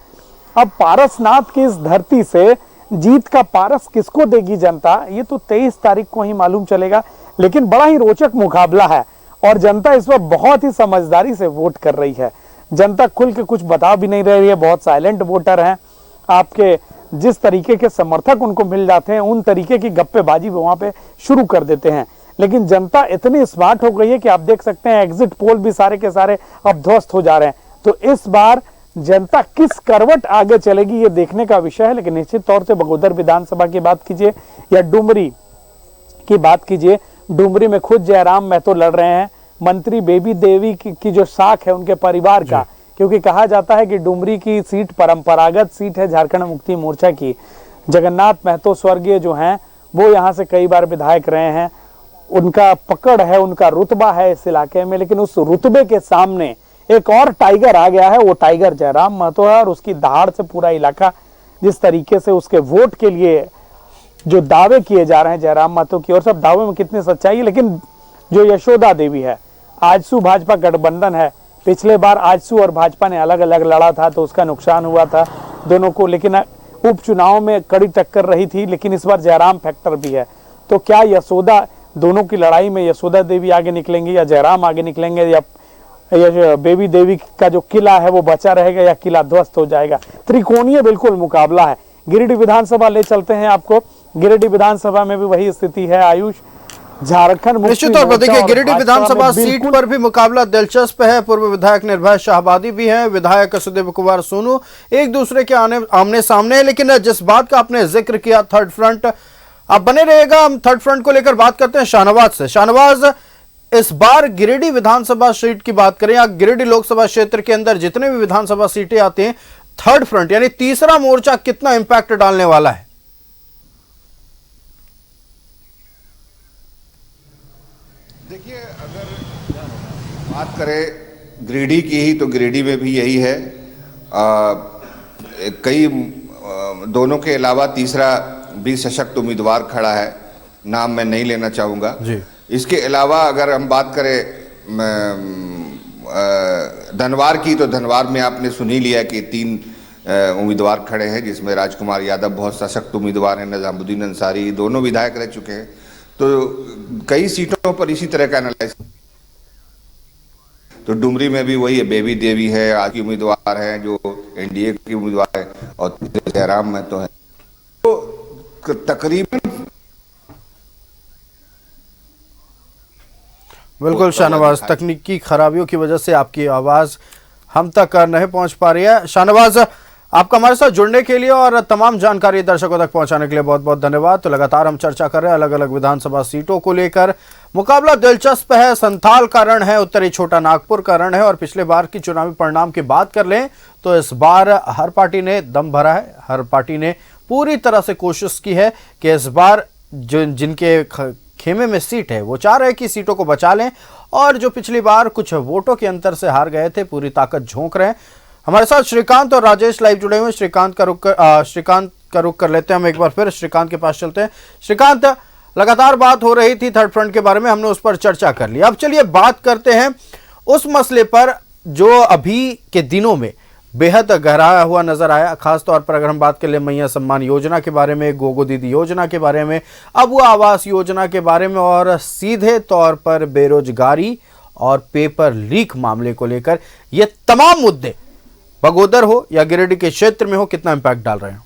अब पारसनाथ की इस धरती से जीत का पारस किसको देगी जनता, ये तो 23 तारीख को ही मालूम चलेगा। लेकिन बड़ा ही रोचक मुकाबला है और जनता इस वक्त बहुत ही समझदारी से वोट कर रही है। जनता खुल के कुछ बता भी नहीं रही है, बहुत साइलेंट वोटर हैं। आपके जिस तरीके के समर्थक उनको मिल जाते हैं उन तरीके की गप्पेबाजी वो वहां पे शुरू कर देते हैं। लेकिन जनता इतनी स्मार्ट हो गई है कि आप देख सकते हैं एग्जिट पोल भी सारे के सारे अब ध्वस्त हो जा रहे हैं। तो इस बार जनता किस करवट आगे चलेगी ये देखने का विषय है। लेकिन निश्चित तौर से बगोदर विधानसभा की बात कीजिए या डुमरी की बात कीजिए, डुमरी में खुद जयराम महतो लड़ रहे हैं, मंत्री बेबी देवी की जो साख है उनके परिवार का, क्योंकि कहा जाता है कि डुमरी की सीट परंपरागत सीट है झारखंड मुक्ति मोर्चा की। जगन्नाथ महतो स्वर्गीय जो हैं वो यहाँ से कई बार विधायक रहे हैं, उनका पकड़ है, उनका रुतबा है इस इलाके में। लेकिन उस रुतबे के सामने एक और टाइगर आ गया है, वो टाइगर जयराम महतो है। और उसकी दहाड़ से पूरा इलाका जिस तरीके से उसके वोट के लिए जो दावे किए जा रहे हैं जयराम महतो की, और सब दावे में कितनी सच्चाई है। लेकिन जो यशोदा देवी है, आजसू भाजपा गठबंधन है, पिछले बार आजसू और भाजपा ने अलग अलग लड़ा था तो उसका नुकसान हुआ था दोनों को। लेकिन उपचुनाव में कड़ी टक्कर रही थी, लेकिन इस बार जयराम फैक्टर भी है। तो क्या यशोदा, दोनों की लड़ाई में यशोदा देवी आगे निकलेंगे या जयराम आगे निकलेंगे, या बेबी देवी का जो किला है वो बचा रहेगा या किला ध्वस्त हो जाएगा? त्रिकोणीय बिल्कुल मुकाबला है। गिरिडीह विधानसभा ले चलते हैं आपको। गिरिडीह विधानसभा में भी वही स्थिति है आयुष। झारखंड निश्चित तौर पर देखिए गिरिडीह विधानसभा सीट पर भी मुकाबला दिलचस्प है। पूर्व विधायक निर्भय शाहबादी भी हैं, विधायक सुदेव कुमार सोनू एक दूसरे के आमने सामने। लेकिन जिस बात का आपने जिक्र किया थर्ड फ्रंट, आप बने रहेगा, हम थर्ड फ्रंट को लेकर बात करते हैं शाहनवाज से। शाहनवाज, इस बार गिरिडीह विधानसभा सीट की बात करें या गिरिडीह लोकसभा क्षेत्र के अंदर जितने भी विधानसभा सीटें आती हैं, थर्ड फ्रंट यानी तीसरा मोर्चा कितना इंपैक्ट डालने वाला है? देखिए, अगर बात करें गिरिडीह की ही तो गिरिडीह में भी यही है। कई दोनों के अलावा तीसरा भी सशक्त उम्मीदवार खड़ा है, नाम मैं नहीं लेना चाहूँगा जी। इसके अलावा अगर हम बात करें धनवार की, तो धनवार में आपने सुन ही लिया कि 3 उम्मीदवार खड़े हैं, जिसमें राजकुमार यादव बहुत सशक्त उम्मीदवार हैं, निजामुद्दीन अंसारी दोनों विधायक रह चुके हैं। तो कई सीटों पर इसी तरह का एनालाइज। तो डुमरी में भी वही है, बेबी देवी है, आज की उम्मीदवार है जो एनडीए की उम्मीदवार है, और जयराम महतो है। तो तकरीबन बिल्कुल शाहनवाज, तकनीकी खराबियों की वजह से आपकी आवाज हम तक नहीं पहुंच पा रही है। शाहनवाज, आपका हमारे साथ जुड़ने के लिए और तमाम जानकारी दर्शकों तक पहुंचाने के लिए बहुत बहुत धन्यवाद। तो लगातार हम चर्चा कर रहे हैं अलग अलग विधानसभा सीटों को लेकर। मुकाबला दिलचस्प है, संथाल का रण है, उत्तरी छोटा नागपुर का रण है। और पिछले बार की चुनावी परिणाम की बात कर लें तो इस बार हर पार्टी ने दम भरा है, हर पार्टी ने पूरी तरह से कोशिश की है कि इस बार जिनके खेमे में सीट है वो चाह रहे हैं कि सीटों को बचा लें, और जो पिछली बार कुछ वोटों के अंतर से हार गए थे पूरी ताकत झोंक रहे हैं। हमारे साथ श्रीकांत और राजेश लाइव जुड़े हुए हैं। श्रीकांत का रुख कर लेते हैं हम एक बार फिर, श्रीकांत के पास चलते हैं। श्रीकांत, लगातार बात हो रही थी थर्ड फ्रंट के बारे में, हमने उस पर चर्चा कर ली। अब चलिए बात करते हैं उस मसले पर जो अभी के दिनों में बेहद गहराया हुआ नजर आया। खासतौर पर अगर हम बात कर ले मैया सम्मान योजना के बारे में, गोगो दीदी योजना के बारे में, अबुआ आवास योजना के बारे में, और सीधे तौर पर बेरोजगारी और पेपर लीक मामले को लेकर ये तमाम मुद्दे बगोदर हो या गिरिडीह के क्षेत्र में हो कितना इंपैक्ट डाल रहे हैं?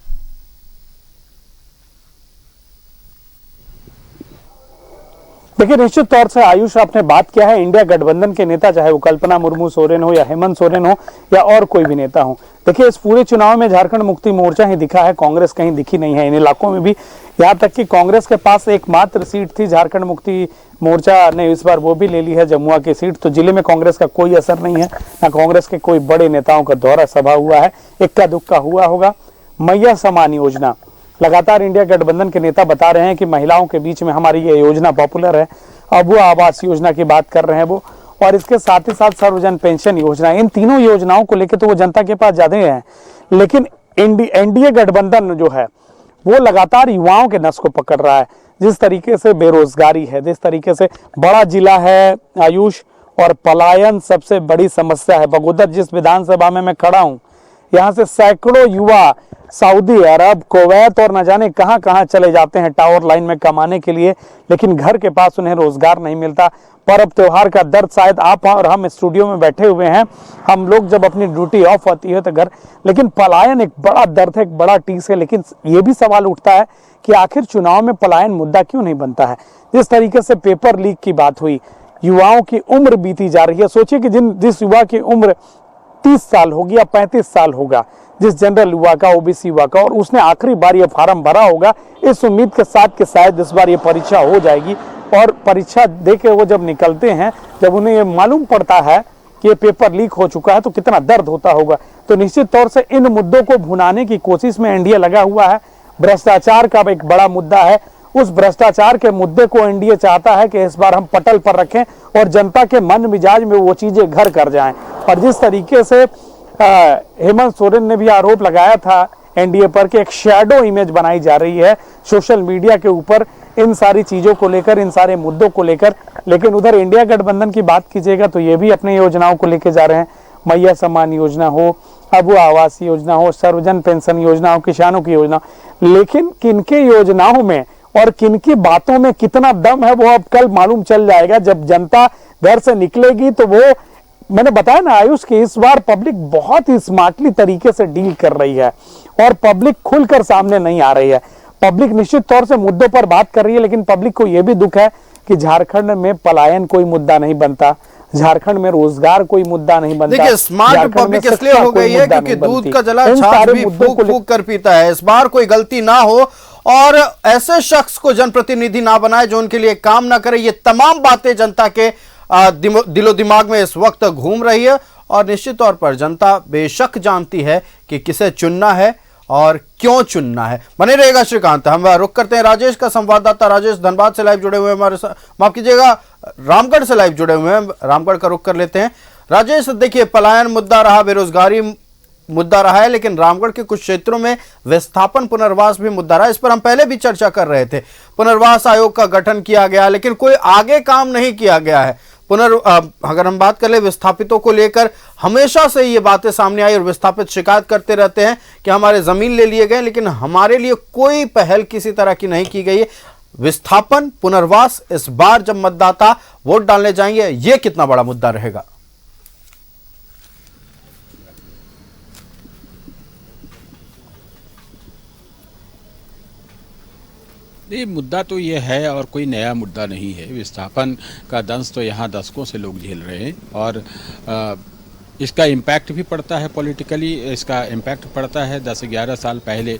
देखिए, निश्चित तौर से आयुष आपने बात किया है, इंडिया गठबंधन के नेता, चाहे वो कल्पना मुर्मू सोरेन हो या हेमंत सोरेन हो या और कोई भी नेता हो, देखिए इस पूरे चुनाव में झारखंड मुक्ति मोर्चा ही दिखा है, कांग्रेस कहीं दिखी नहीं है इन इलाकों में भी। यहाँ तक कि कांग्रेस के पास एकमात्र सीट थी, झारखंड मुक्ति मोर्चा ने इस बार वो भी ले ली है, जमुआ की सीट। तो जिले में कांग्रेस का कोई असर नहीं है, ना कांग्रेस के कोई बड़े नेताओं का दौरा सभा हुआ है, इक्का दुक्का हुआ होगा। मैया सम्मान योजना, लगातार इंडिया गठबंधन के नेता बता रहे हैं कि महिलाओं के बीच में हमारी ये योजना पॉपुलर है। अबुआ आवास योजना की बात कर रहे हैं वो, और इसके साथ ही साथ सर्वजन पेंशन योजना, इन तीनों योजनाओं को लेकर तो वो जनता के पास ज्यादा है। लेकिन एनडीए गठबंधन जो है वो लगातार युवाओं के नस को पकड़ रहा है। जिस तरीके से बेरोजगारी है, जिस तरीके से बड़ा जिला है आयुष, और पलायन सबसे बड़ी समस्या है। बगोदर जिस विधानसभा में मैं खड़ा हूं, यहाँ से सैकड़ों युवा सऊदी अरब, कुवैत और न जाने कहां कहां चले जाते हैं टावर लाइन में कमाने के लिए, लेकिन घर के पास उन्हें रोजगार नहीं मिलता। पर्व त्योहार का दर्द शायद आप और हम स्टूडियो में बैठे हुए हैं, हम लोग जब अपनी ड्यूटी ऑफ होती है तो घर, लेकिन पलायन एक बड़ा दर्द है, एक बड़ा टीस है। लेकिन ये भी सवाल उठता है कि आखिर चुनाव में पलायन मुद्दा क्यों नहीं बनता है। जिस तरीके से पेपर लीक की बात हुई, युवाओं की उम्र बीती जा रही है। सोचिए कि जिस युवा की उम्र 30 साल होगी या 35 साल होगा, जिस जनरल युवा का, ओबीसी युवा का, और उसने आखिरी बार ये फार्म भरा होगा इस उम्मीद के साथ कि शायद इस बार ये परीक्षा हो जाएगी, और परीक्षा देके वो जब निकलते हैं, जब उन्हें ये मालूम पड़ता है कि ये पेपर लीक हो चुका है, तो कितना दर्द होता होगा। तो निश्चित तौर से इन मुद्दों को भुनाने की कोशिश में एनडीए लगा हुआ है। भ्रष्टाचार का एक बड़ा मुद्दा है, उस भ्रष्टाचार के मुद्दे को एनडीए चाहता है कि इस बार हम पटल पर रखें और जनता के मन मिजाज में वो चीजें घर कर जाएं। और जिस तरीके से हेमंत सोरेन ने भी आरोप लगाया था एनडीए पर कि एक शैडो इमेज बनाई जा रही है सोशल मीडिया के ऊपर इन सारी चीजों को लेकर, इन सारे मुद्दों को लेकर। लेकिन उधर इंडिया गठबंधन की बात कीजिएगा तो ये भी अपनी योजनाओं को लेकर जा रहे हैं। मैया सम्मान योजना हो, अबू आवास योजना हो, सर्वजन पेंशन योजना हो, किसानों की योजना, लेकिन किनके योजनाओं में और किनकी बातों में कितना दम है वो अब कल मालूम चल जाएगा। जब जनता घर से निकलेगी तो वो, मैंने बताया ना आयुष कि इस बार पब्लिक बहुत ही स्मार्टली तरीके से डील कर रही है और पब्लिक खुलकर सामने नहीं आ रही है। पब्लिक निश्चित तौर से मुद्दों पर बात कर रही है, लेकिन पब्लिक को यह भी दुख है कि झारखंड में पलायन कोई मुद्दा नहीं बनता, झारखंड में रोजगार कोई मुद्दा नहीं बनता। देखिए, स्मार्ट पब्लिक इसलिए हो गई है क्योंकि दूध का जला छाछ भी फूंक फूंक कर पीता है। इस बार कोई गलती ना हो और ऐसे शख्स को जनप्रतिनिधि ना बनाए जो उनके लिए काम ना करे। ये तमाम बातें जनता के दिलो दिमाग में इस वक्त घूम रही है और निश्चित तौर पर जनता बेशक जानती है कि किसे चुनना है और क्यों चुनना है। बने रहेगा श्रीकांत। हम रुक करते हैं राजेश का, संवाददाता राजेश धनबाद से लाइव जुड़े हुए हैं हमारे साथ, माफ कीजिएगा रामगढ़ से लाइव जुड़े हुए हैं। रामगढ़ का रुक कर लेते हैं। राजेश, देखिए पलायन मुद्दा रहा, बेरोजगारी मुद्दा रहा है, लेकिन रामगढ़ के कुछ क्षेत्रों में विस्थापन पुनर्वास भी मुद्दा रहा। इस पर हम पहले भी चर्चा कर रहे थे। पुनर्वास आयोग का गठन किया गया लेकिन कोई आगे काम नहीं किया गया है। अगर हम बात करें विस्थापितों को लेकर, हमेशा से ये बातें सामने आई और विस्थापित शिकायत करते रहते हैं कि हमारे जमीन ले लिए गए, लेकिन हमारे लिए कोई पहल किसी तरह की नहीं की गई है। विस्थापन पुनर्वास इस बार जब मतदाता वोट डालने जाएंगे, ये कितना बड़ा मुद्दा रहेगा? ये मुद्दा तो ये है और कोई नया मुद्दा नहीं है। विस्थापन का दंश तो यहाँ दशकों से लोग झेल रहे हैं और इसका इम्पैक्ट भी पड़ता है पॉलिटिकली। इसका इम्पैक्ट पड़ता है 10-11 साल पहले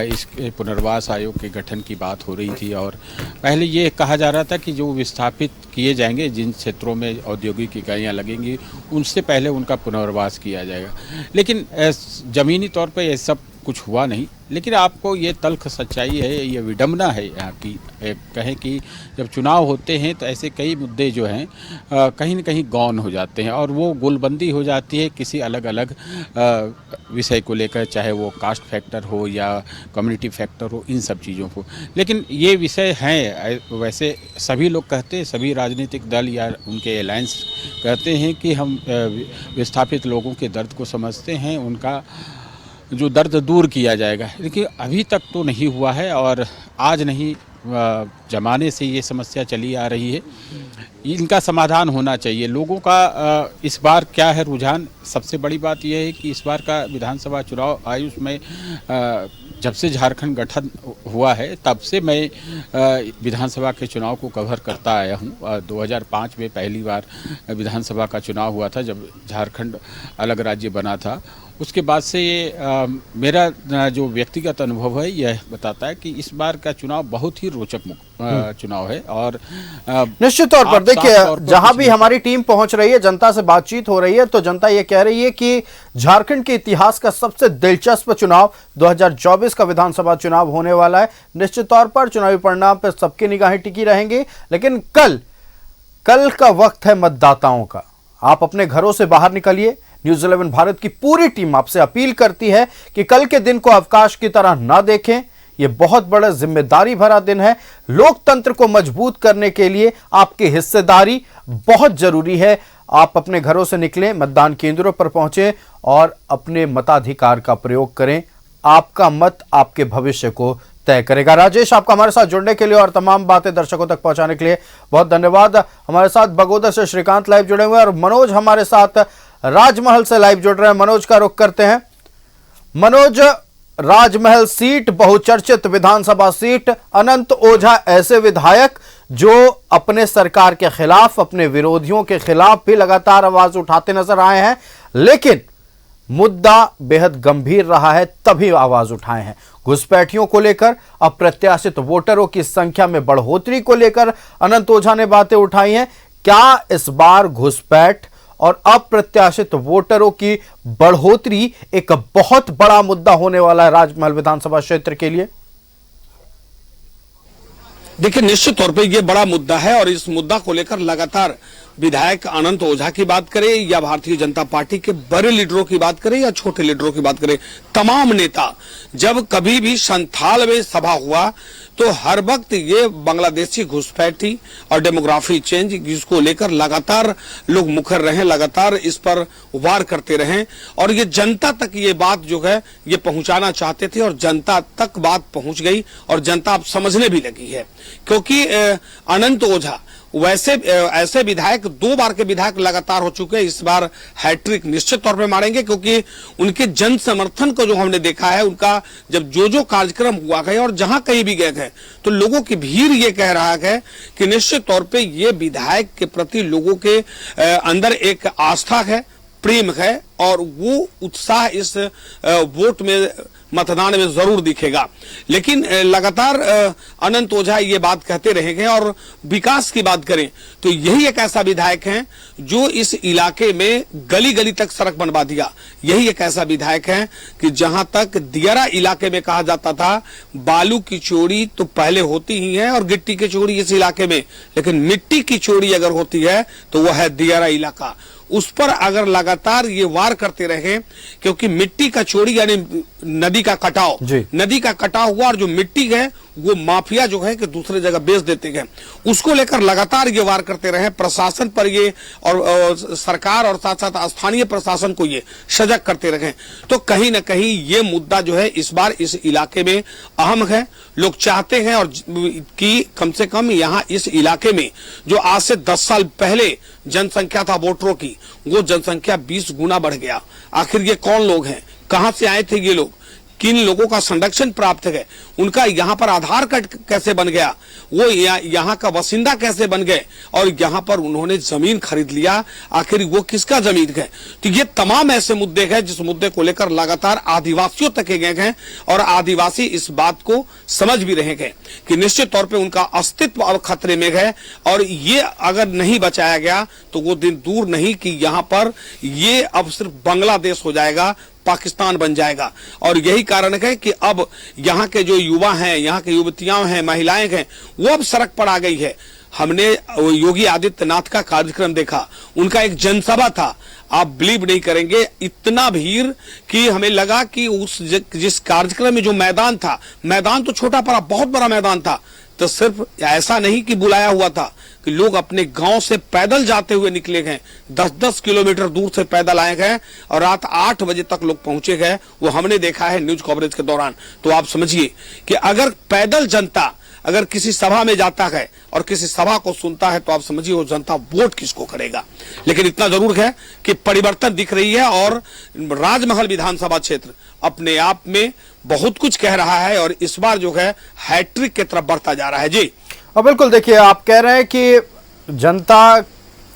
इस पुनर्वास आयोग के गठन की बात हो रही थी और पहले ये कहा जा रहा था कि जो विस्थापित किए जाएंगे, जिन क्षेत्रों में औद्योगिक इकाइयाँ लगेंगी, उनसे पहले उनका पुनर्वास किया जाएगा। लेकिन ज़मीनी तौर पर यह सब कुछ हुआ नहीं। लेकिन आपको ये तल्ख सच्चाई है, ये विडंबना है यहाँ की, कहें कि जब चुनाव होते हैं तो ऐसे कई मुद्दे जो हैं कहीं न कहीं गौन हो जाते हैं और वो गोलबंदी हो जाती है किसी अलग अलग विषय को लेकर, चाहे वो कास्ट फैक्टर हो या कम्युनिटी फैक्टर हो, इन सब चीज़ों को। लेकिन ये विषय हैं, वैसे सभी लोग कहते हैं, सभी राजनीतिक दल या उनके अलायंस कहते हैं कि हम विस्थापित लोगों के दर्द को समझते हैं, उनका जो दर्द दूर किया जाएगा। लेकिन अभी तक तो नहीं हुआ है और आज नहीं, जमाने से ये समस्या चली आ रही है। इनका समाधान होना चाहिए। लोगों का इस बार क्या है रुझान, सबसे बड़ी बात यह है कि इस बार का विधानसभा चुनाव आयुष में जब से झारखंड गठन हुआ है तब से मैं विधानसभा के चुनाव को कवर करता आया हूँ। 2005 में पहली बार विधानसभा का चुनाव हुआ था जब झारखंड अलग राज्य बना था। उसके बाद से ये मेरा जो व्यक्तिगत अनुभव है यह बताता है कि इस बार का चुनाव बहुत ही रोचक चुनाव है और निश्चित तौर पर देखिए, जहां भी हमारी टीम पहुंच रही है, जनता से बातचीत हो रही है, तो जनता ये कह रही है कि झारखंड के इतिहास का सबसे दिलचस्प चुनाव 2024 का विधानसभा चुनाव होने वाला है। निश्चित तौर पर चुनावी परिणाम पर सबकी निगाहें टिकी रहेंगी, लेकिन कल का वक्त है मतदाताओं का। आप अपने घरों से बाहर निकलिए। न्यूज़ 11 भारत की पूरी टीम आपसे अपील करती है कि कल के दिन को अवकाश की तरह ना देखें। ये बहुत बड़ा जिम्मेदारी भरा दिन है। लोकतंत्र को मजबूत करने के लिए आपकी हिस्सेदारी बहुत जरूरी है। आप अपने घरों से निकलें, मतदान केंद्रों पर पहुंचे और अपने मताधिकार का प्रयोग करें। आपका मत आपके भविष्य को तय करेगा। राजेश, आपका हमारे साथ जुड़ने के लिए और तमाम बातें दर्शकों तक पहुंचाने के लिए बहुत धन्यवाद। हमारे साथ बगोदर से श्रीकांत लाइव जुड़े हुए हैं और मनोज हमारे साथ राजमहल से लाइव जुड़ रहे हैं। मनोज का रुख करते हैं। मनोज, राजमहल सीट, बहुचर्चित विधानसभा सीट, अनंत ओझा ऐसे विधायक जो अपने सरकार के खिलाफ, अपने विरोधियों के खिलाफ भी लगातार आवाज उठाते नजर आए हैं, लेकिन मुद्दा बेहद गंभीर रहा है तभी आवाज उठाए हैं। घुसपैठियों को लेकर, अप्रत्याशित वोटरों की संख्या में बढ़ोतरी को लेकर अनंत ओझा ने बातें उठाई हैं। क्या इस बार घुसपैठ और अप्रत्याशित वोटरों की बढ़ोतरी एक बहुत बड़ा मुद्दा होने वाला है राजमहल विधानसभा क्षेत्र के लिए? देखिए, निश्चित तौर पे ये बड़ा मुद्दा है और इस मुद्दा को लेकर लगातार विधायक अनंत ओझा की बात करें या भारतीय जनता पार्टी के बड़े लीडरों की बात करें या छोटे लीडरों की बात करें, तमाम नेता जब कभी भी संथाल में सभा हुआ तो हर वक्त ये बांग्लादेशी घुसपैठी और डेमोग्राफी चेंज जिसको लेकर लगातार लोग मुखर रहे, लगातार इस पर वार करते रहे और ये जनता तक ये बात जो है ये पहुंचाना चाहते थे और जनता तक बात पहुंच गई और जनता अब समझने भी लगी है। क्योंकि अनंत ओझा वैसे ऐसे विधायक 2 बार के विधायक लगातार हो चुके हैं, इस बार हैट्रिक निश्चित तौर पे मारेंगे क्योंकि उनके जन समर्थन को जो हमने देखा है, उनका जब जो कार्यक्रम हुआ है और जहां कहीं भी गए हैं तो लोगों की भीड़ ये कह रहा है कि निश्चित तौर पे ये विधायक के प्रति लोगों के अंदर एक आस्था है, प्रेम है और वो उत्साह इस वोट में, मतदान में जरूर दिखेगा। लेकिन लगातार अनंत ओझा ये बात कहते रहेंगे और विकास की बात करें तो यही एक ऐसा विधायक है जो इस इलाके में गली गली तक सड़क बनवा दिया। यही एक ऐसा विधायक है कि जहां तक दियारा इलाके में कहा जाता था बालू की चोरी तो पहले होती ही है और गिट्टी की चोरी इस इलाके में, लेकिन मिट्टी की चोरी अगर होती है तो वह है दियारा इलाका। उस पर अगर लगातार ये वार करते रहे, क्योंकि मिट्टी का चोरी यानी नदी का कटाव, नदी का कटाव हुआ और जो मिट्टी है वो माफिया जो है कि दूसरे जगह बेच देते हैं, उसको लेकर लगातार ये वार करते रहे। प्रशासन पर ये और सरकार और साथ साथ स्थानीय प्रशासन को ये सजग करते रहे, तो कहीं ना कहीं ये मुद्दा जो है इस बार इस इलाके में अहम है। लोग चाहते हैं और कि कम से कम यहाँ इस इलाके में जो आज से 10 साल पहले जनसंख्या था वोटरों की, वो जनसंख्या 20 गुना बढ़ गया। आखिर ये कौन लोग हैं, कहां से आए थे ये लोग, किन लोगों का संरक्षण प्राप्त है, उनका यहाँ पर आधार कार्ड कैसे बन गया, वो यहाँ का बासिंदा कैसे बन गए और यहाँ पर उन्होंने जमीन खरीद लिया, आखिर वो किसका जमीन है। तो ये तमाम ऐसे मुद्दे हैं जिस मुद्दे को लेकर लगातार आदिवासियों तक गए हैं और आदिवासी इस बात को समझ भी रहे हैं कि निश्चित तौर पर उनका अस्तित्व अब खतरे में है और ये अगर नहीं बचाया गया तो वो दिन दूर नहीं कि यहाँ पर ये अब सिर्फ बांग्लादेश हो जाएगा, पाकिस्तान बन जाएगा। और यही कारण है कि अब यहाँ के जो युवा हैं, यहाँ के युवतियां हैं, महिलाएं हैं, वो अब सड़क पर आ गई है। हमने योगी आदित्यनाथ का कार्यक्रम देखा, उनका एक जनसभा था, आप बिलीव नहीं करेंगे इतना भीड़ कि हमें लगा कि उस जिस कार्यक्रम में जो मैदान था, मैदान तो छोटा पड़ा, बहुत बड़ा मैदान था, तो सिर्फ ऐसा नहीं कि बुलाया हुआ था कि लोग अपने गांव से पैदल जाते हुए निकले गए, 10-10 किलोमीटर दूर से पैदल आए गए और रात 8 बजे तक लोग पहुंचे गए। वो हमने देखा है न्यूज कवरेज के दौरान। तो आप समझिए कि अगर पैदल जनता अगर किसी सभा में जाता है और किसी सभा को सुनता है तो आप समझिए वो जनता वोट किसको करेगा। लेकिन इतना जरूर है कि परिवर्तन दिख रही है और राजमहल विधानसभा क्षेत्र अपने आप में बहुत कुछ कह रहा है और इस बार जो है हैट्रिक की तरफ बढ़ता जा रहा है। जी और बिल्कुल, देखिए आप कह रहे हैं कि जनता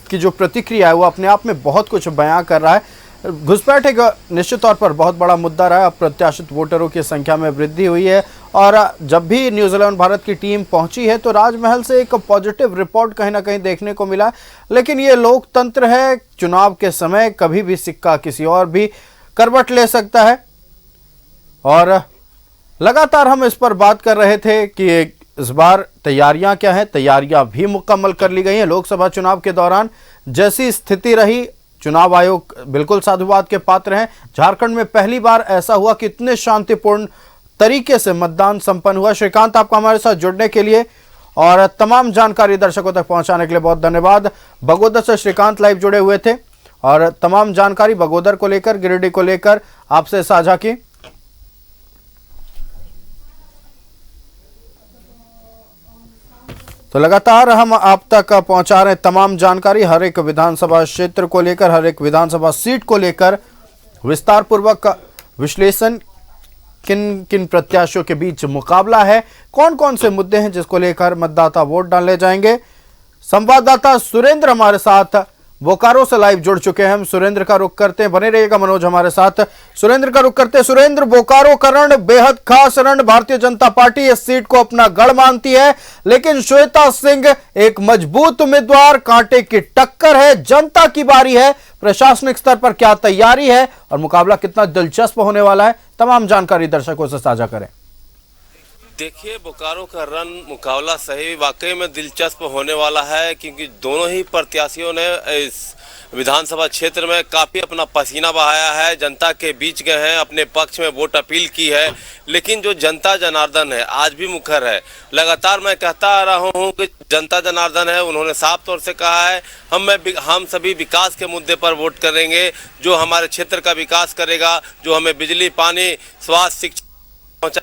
की जो प्रतिक्रिया है वो अपने आप में बहुत कुछ बयां कर रहा है। घुसपैठ एक निश्चित तौर पर बहुत बड़ा मुद्दा रहा है। अप्रत्याशित वोटरों की संख्या में वृद्धि हुई है और जब भी न्यूज़ 11 भारत की टीम पहुंची है तो राजमहल से एक पॉजिटिव रिपोर्ट कहीं ना कहीं देखने को मिला। लेकिन ये लोकतंत्र है, चुनाव के समय कभी भी सिक्का किसी और भी करवट ले सकता है और लगातार हम इस पर बात कर रहे थे कि इस बार तैयारियां क्या हैं। तैयारियां भी मुकम्मल कर ली गई हैं। लोकसभा चुनाव के दौरान जैसी स्थिति रही, चुनाव आयोग बिल्कुल साधुवाद के पात्र हैं। झारखंड में पहली बार ऐसा हुआ कि इतने शांतिपूर्ण तरीके से मतदान संपन्न हुआ। श्रीकांत, आपका हमारे साथ जुड़ने के लिए और तमाम जानकारी दर्शकों तक पहुंचाने के लिए बहुत धन्यवाद। बगोदर से श्रीकांत लाइव जुड़े हुए थे और तमाम जानकारी बगोदर को लेकर, गिरिडीह को लेकर आपसे साझा की। तो लगातार हम आप तक पहुंचा रहे हैं तमाम जानकारी हर एक विधानसभा क्षेत्र को लेकर, हर एक विधानसभा सीट को लेकर विस्तार पूर्वक विश्लेषण। किन किन प्रत्याशियों के बीच मुकाबला है, कौन कौन से मुद्दे हैं जिसको लेकर मतदाता वोट डालने जाएंगे। संवाददाता सुरेंद्र हमारे साथ बोकारो से लाइव जुड़ चुके हैं। हम सुरेंद्र का रुख करते हैं, बने रहिएगा मनोज हमारे साथ। सुरेंद्र का रुख करते हैं। सुरेंद्र, बोकारो का रण बेहद खास रण, भारतीय जनता पार्टी इस सीट को अपना गढ़ मानती है, लेकिन श्वेता सिंह एक मजबूत उम्मीदवार, कांटे की टक्कर है, जनता की बारी है। प्रशासनिक स्तर पर क्या तैयारी है और मुकाबला कितना दिलचस्प होने वाला है, तमाम जानकारी दर्शकों से साझा करें। देखिए, बोकारो का रन मुकाबला सही वाकई में दिलचस्प होने वाला है, क्योंकि दोनों ही प्रत्याशियों ने इस विधानसभा क्षेत्र में काफ़ी अपना पसीना बहाया है, जनता के बीच गए हैं, अपने पक्ष में वोट अपील की है। लेकिन जो जनता जनार्दन है आज भी मुखर है। लगातार मैं कहता आ रहा हूँ कि जनता जनार्दन है, उन्होंने साफ तौर से कहा है हम सभी विकास के मुद्दे पर वोट करेंगे, जो हमारे क्षेत्र का विकास करेगा, जो हमें बिजली, पानी, स्वास्थ्य, शिक्षा पहुँचा,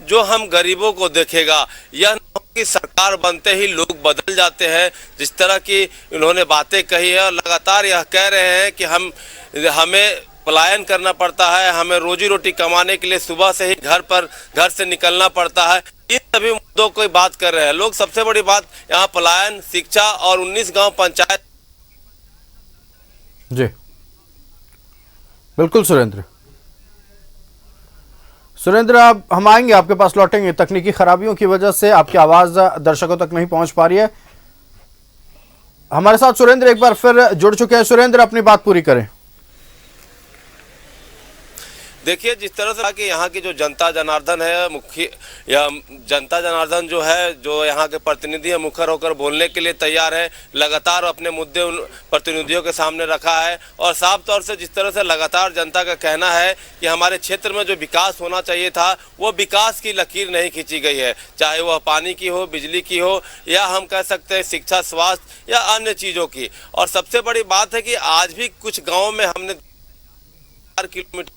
जो हम गरीबों को देखेगा। यह कि सरकार बनते ही लोग बदल जाते हैं, जिस तरह की इन्होंने बातें कही है। और लगातार यह कह रहे हैं कि हमें पलायन करना पड़ता है, हमें रोजी रोटी कमाने के लिए सुबह से ही घर से निकलना पड़ता है। इन सभी मुद्दों की बात कर रहे हैं लोग। सबसे बड़ी बात यहाँ पलायन, शिक्षा और 19 गांव पंचायत। जी बिल्कुल सुरेंद्र, अब हम आएंगे आपके पास, लौटेंगे। तकनीकी खराबियों की वजह से आपकी आवाज दर्शकों तक नहीं पहुंच पा रही है। हमारे साथ सुरेंद्र एक बार फिर जुड़ चुके हैं। सुरेंद्र, अपनी बात पूरी करें। देखिए, जिस तरह से कि यहाँ की जो जनता जनार्दन है, मुख्य या जनता जनार्दन जो है, जो यहाँ के प्रतिनिधि है, मुखर होकर बोलने के लिए तैयार है। लगातार अपने मुद्दे उन प्रतिनिधियों के सामने रखा है और साफ तौर से जिस तरह से लगातार जनता का कहना है कि हमारे क्षेत्र में जो विकास होना चाहिए था वो विकास की लकीर नहीं खींची गई है, चाहे वह पानी की हो, बिजली की हो, या हम कह सकते हैं शिक्षा, स्वास्थ्य या अन्य चीज़ों की। और सबसे बड़ी बात है कि आज भी कुछ गाँव में हमने 4 किलोमीटर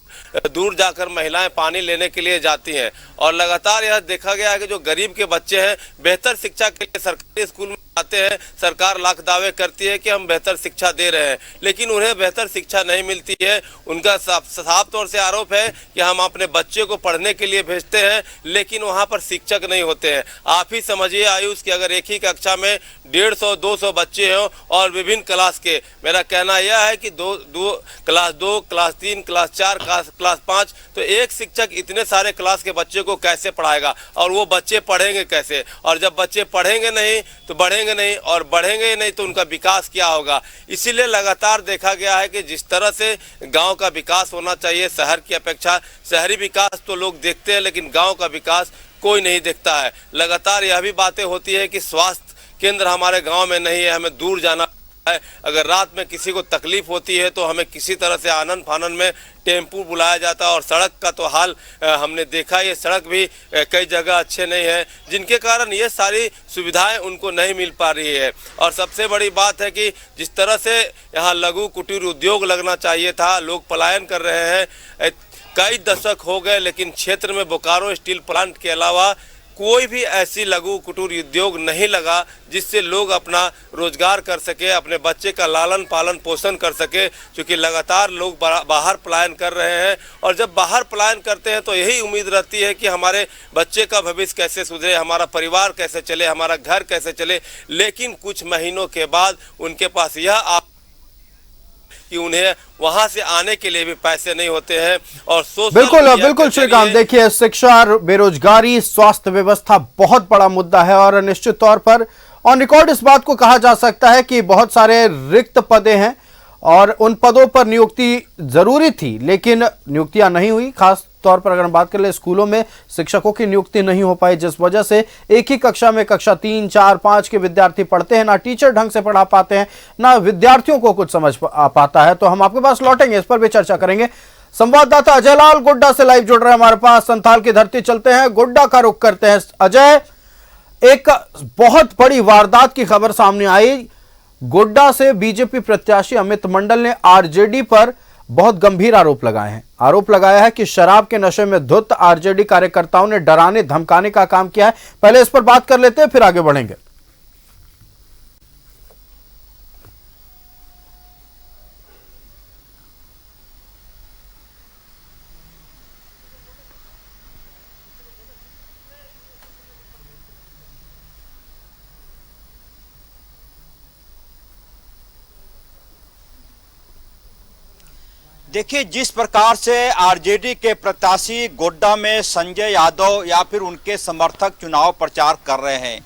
दूर जाकर महिलाएं पानी लेने के लिए जाती हैं। और लगातार यह देखा गया है कि जो गरीब के बच्चे हैं, बेहतर शिक्षा के लिए सरकारी स्कूल में आते हैं। सरकार लाख दावे करती है कि हम बेहतर शिक्षा दे रहे हैं, लेकिन उन्हें बेहतर शिक्षा नहीं मिलती है। उनका साफ तौर से आरोप है कि हम अपने बच्चे को पढ़ने के लिए भेजते हैं, लेकिन वहाँ पर शिक्षक नहीं होते हैं। आप ही समझिए आयुष कि अगर एक ही कक्षा में 150-200 बच्चे हों और विभिन्न क्लास के, मेरा कहना यह है कि क्लास 2, क्लास 3, क्लास 4, क्लास 5, तो एक शिक्षक इतने सारे क्लास के बच्चे को कैसे पढ़ाएगा और वो बच्चे पढ़ेंगे कैसे? और जब बच्चे पढ़ेंगे नहीं तो बढ़ेंगे नहीं, और बढ़ेंगे नहीं तो उनका विकास क्या होगा? इसीलिए लगातार देखा गया है कि जिस तरह से गांव का विकास होना चाहिए शहर की अपेक्षा, शहरी विकास तो लोग देखते हैं लेकिन गांव का विकास कोई नहीं देखता है। लगातार यह भी बातें होती है कि स्वास्थ्य केंद्र हमारे गांव में नहीं है, हमें दूर जाना है। अगर रात में किसी को तकलीफ होती है तो हमें किसी तरह से आनन फानन में टेम्पू बुलाया जाता है। और सड़क का तो हाल हमने देखा, ये सड़क भी कई जगह अच्छे नहीं है, जिनके कारण ये सारी सुविधाएं उनको नहीं मिल पा रही है। और सबसे बड़ी बात है कि जिस तरह से यहाँ लघु कुटीर उद्योग लगना चाहिए था, लोग पलायन कर रहे हैं। कई दशक हो गए लेकिन क्षेत्र में बोकारो स्टील प्लांट के अलावा कोई भी ऐसी लघु कुटीर उद्योग नहीं लगा जिससे लोग अपना रोजगार कर सके, अपने बच्चे का लालन पालन पोषण कर सके। क्योंकि लगातार लोग बाहर पलायन कर रहे हैं और जब बाहर पलायन करते हैं तो यही उम्मीद रहती है कि हमारे बच्चे का भविष्य कैसे सुधरे, हमारा परिवार कैसे चले, हमारा घर कैसे चले। लेकिन कुछ महीनों के बाद उनके पास यह कि उन्हें वहां से आने के लिए भी पैसे नहीं होते हैं। और बिल्कुल श्रीकांत, देखिए शिक्षा, बेरोजगारी, स्वास्थ्य व्यवस्था बहुत बड़ा मुद्दा है और निश्चित तौर पर ऑन रिकॉर्ड इस बात को कहा जा सकता है कि बहुत सारे रिक्त पदे हैं और उन पदों पर नियुक्ति जरूरी थी लेकिन नियुक्तियां नहीं हुई। खास तौर पर अगर हम बात कर ले, स्कूलों में शिक्षकों की नियुक्ति नहीं हो पाई, जिस वजह से एक ही कक्षा में कक्षा 3, 4, 5 के विद्यार्थी पढ़ते हैं, ना टीचर ढंग से पढ़ा पाते हैं, ना विद्यार्थियों को कुछ समझ पाता है। तो हम आपके पास लौटेंगे, इस पर भी चर्चा करेंगे। संवाददाता अजय लाल गोड्डा से लाइव जुड़ रहे हैं हमारे पास। संथाल की धरती चलते हैं, गोड्डा का रुख करते हैं। अजय, एक बहुत बड़ी वारदात की खबर सामने आई। गोड्डा से बीजेपी प्रत्याशी अमित मंडल ने आरजेडी पर बहुत गंभीर आरोप लगाए हैं। आरोप लगाया है कि शराब के नशे में धुत आरजेडी कार्यकर्ताओं ने डराने धमकाने का काम किया है। पहले इस पर बात कर लेते हैं, फिर आगे बढ़ेंगे। देखिए, जिस प्रकार से आरजेडी के प्रत्याशी गोड्डा में संजय यादव या फिर उनके समर्थक चुनाव प्रचार कर रहे हैं,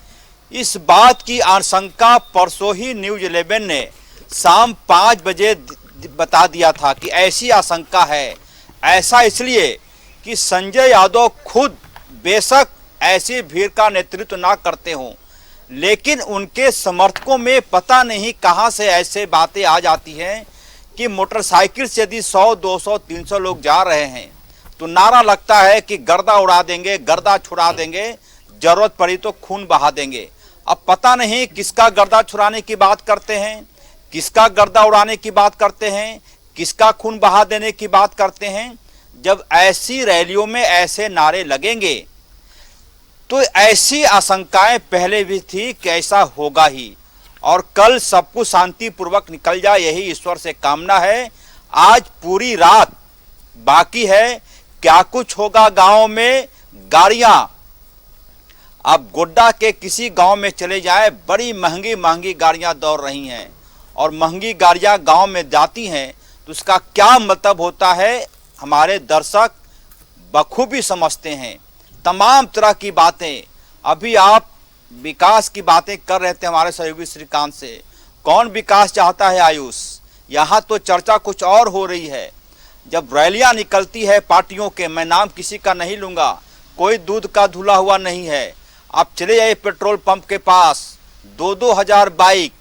इस बात की आशंका परसों ही न्यूज़ 11 ने शाम 5 बजे बता दिया था कि ऐसी आशंका है। ऐसा इसलिए कि संजय यादव खुद बेशक ऐसी भीड़ का नेतृत्व ना करते हों, लेकिन उनके समर्थकों में पता नहीं कहां से ऐसे बातें आ जाती हैं कि मोटरसाइकिल से यदि 100, 200, 300 लोग जा रहे हैं तो नारा लगता है कि गर्दा उड़ा देंगे, गर्दा छुड़ा देंगे, जरूरत पड़ी तो खून बहा देंगे। अब पता नहीं किसका गर्दा छुड़ाने की बात करते हैं, किसका गर्दा उड़ाने की बात करते हैं, किसका खून बहा देने की बात करते हैं। जब ऐसी रैलियों में ऐसे नारे लगेंगे तो ऐसी आशंकाएं पहले भी थी कि ऐसा होगा ही, और कल सब कुछ शांतिपूर्वक निकल जाए, यही ईश्वर से कामना है। आज पूरी रात बाकी है, क्या कुछ होगा गांव में। गाड़ियां अब गोड्डा के किसी गांव में चले जाए, बड़ी महंगी महंगी गाड़ियां दौड़ रही हैं, और महंगी गाड़ियां गांव में जाती हैं तो उसका क्या मतलब होता है हमारे दर्शक बखूबी समझते हैं। तमाम तरह की बातें, अभी आप विकास की बातें कर रहे थे हमारे सहयोगी श्रीकांत से। कौन विकास चाहता है आयुष? यहाँ तो चर्चा कुछ और हो रही है। जब रैलियां निकलती है पार्टियों के, मैं नाम किसी का नहीं लूँगा, कोई दूध का धुला हुआ नहीं है। आप चले जाइए पेट्रोल पंप के पास, 2-2 हज़ार बाइक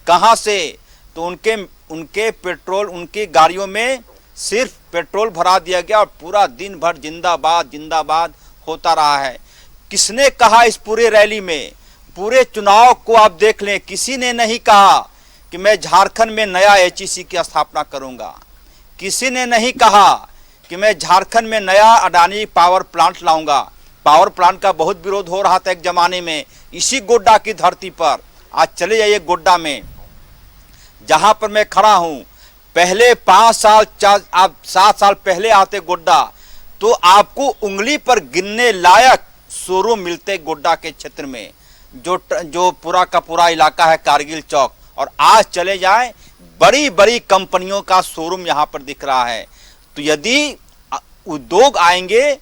कहाँ से, तो उनके पेट्रोल, उनकी गाड़ियों में सिर्फ पेट्रोल भरा दिया गया और पूरा दिन भर जिंदाबाद जिंदाबाद होता रहा है। किसने कहा इस पूरे रैली में, पूरे चुनाव को आप देख लें, किसी ने नहीं कहा कि मैं झारखंड में नया एचईसी की स्थापना करूंगा। किसी ने नहीं कहा कि मैं झारखंड में नया अडानी पावर प्लांट लाऊंगा। पावर प्लांट का बहुत विरोध हो रहा था एक जमाने में, इसी गोड्डा की धरती पर। आज चले जाइए गोड्डा में, जहां पर मैं खड़ा हूं, पहले 5 साल, आप 7 साल पहले आते गोड्डा तो आपको उंगली पर गिनने लायक शोरूम मिलते गोड्डा के क्षेत्र में, जो पूरा का पूरा इलाका है कारगिल चौक। और आज चले जाएं, बड़ी बड़ी कंपनियों का शोरूम यहाँ पर दिख रहा है। तो यदि उद्योग आएंगे,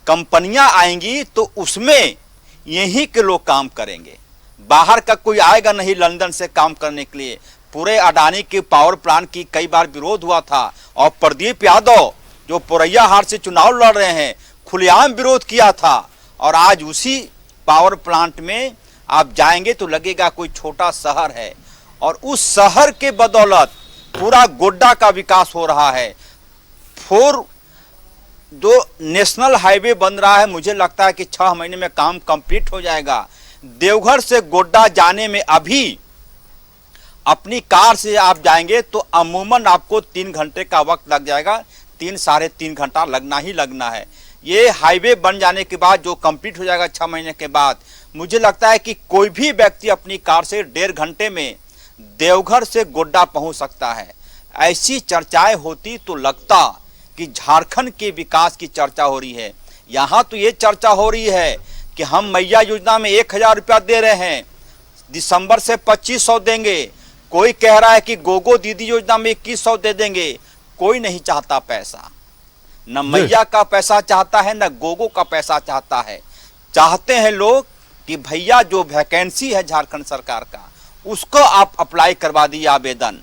कंपनियां आएंगी, तो उसमें यहीं के लोग काम करेंगे। बाहर का कोई आएगा नहीं लंदन से काम करने के लिए। पूरे अडानी के पावर प्लांट की कई बार विरोध हुआ था, और प्रदीप यादव जो पोरैया हार से चुनाव लड़ रहे हैं, खुलेआम विरोध किया था। और आज उसी पावर प्लांट में आप जाएंगे तो लगेगा कोई छोटा शहर है, और उस शहर के बदौलत पूरा गोड्डा का विकास हो रहा है। 4 जो नेशनल हाईवे बन रहा है, मुझे लगता है कि 6 महीने में काम कंप्लीट हो जाएगा। देवघर से गोड्डा जाने में अभी अपनी कार से आप जाएंगे तो अमूमन आपको 3 घंटे का वक्त लग जाएगा, 3 साढ़े 3 घंटा लगना ही लगना है। ये हाईवे बन जाने के बाद जो कंप्लीट हो जाएगा 6 महीने के बाद, मुझे लगता है कि कोई भी व्यक्ति अपनी कार से 1.5 घंटे में देवघर से गोड्डा पहुंच सकता है। ऐसी चर्चाएं होती तो लगता कि झारखंड के विकास की चर्चा हो रही है। यहाँ तो ये चर्चा हो रही है कि हम मैया योजना में 1000 रुपया दे रहे हैं, दिसंबर से 2500 देंगे। कोई कह रहा है कि गोगो दीदी योजना में 2100 दे देंगे। कोई नहीं चाहता पैसा, न मैया का पैसा चाहता है, न गोगो का पैसा चाहता है। चाहते हैं लोग कि भैया जो वैकेंसी है झारखंड सरकार का, उसको आप अप्लाई करवा दिए आवेदन।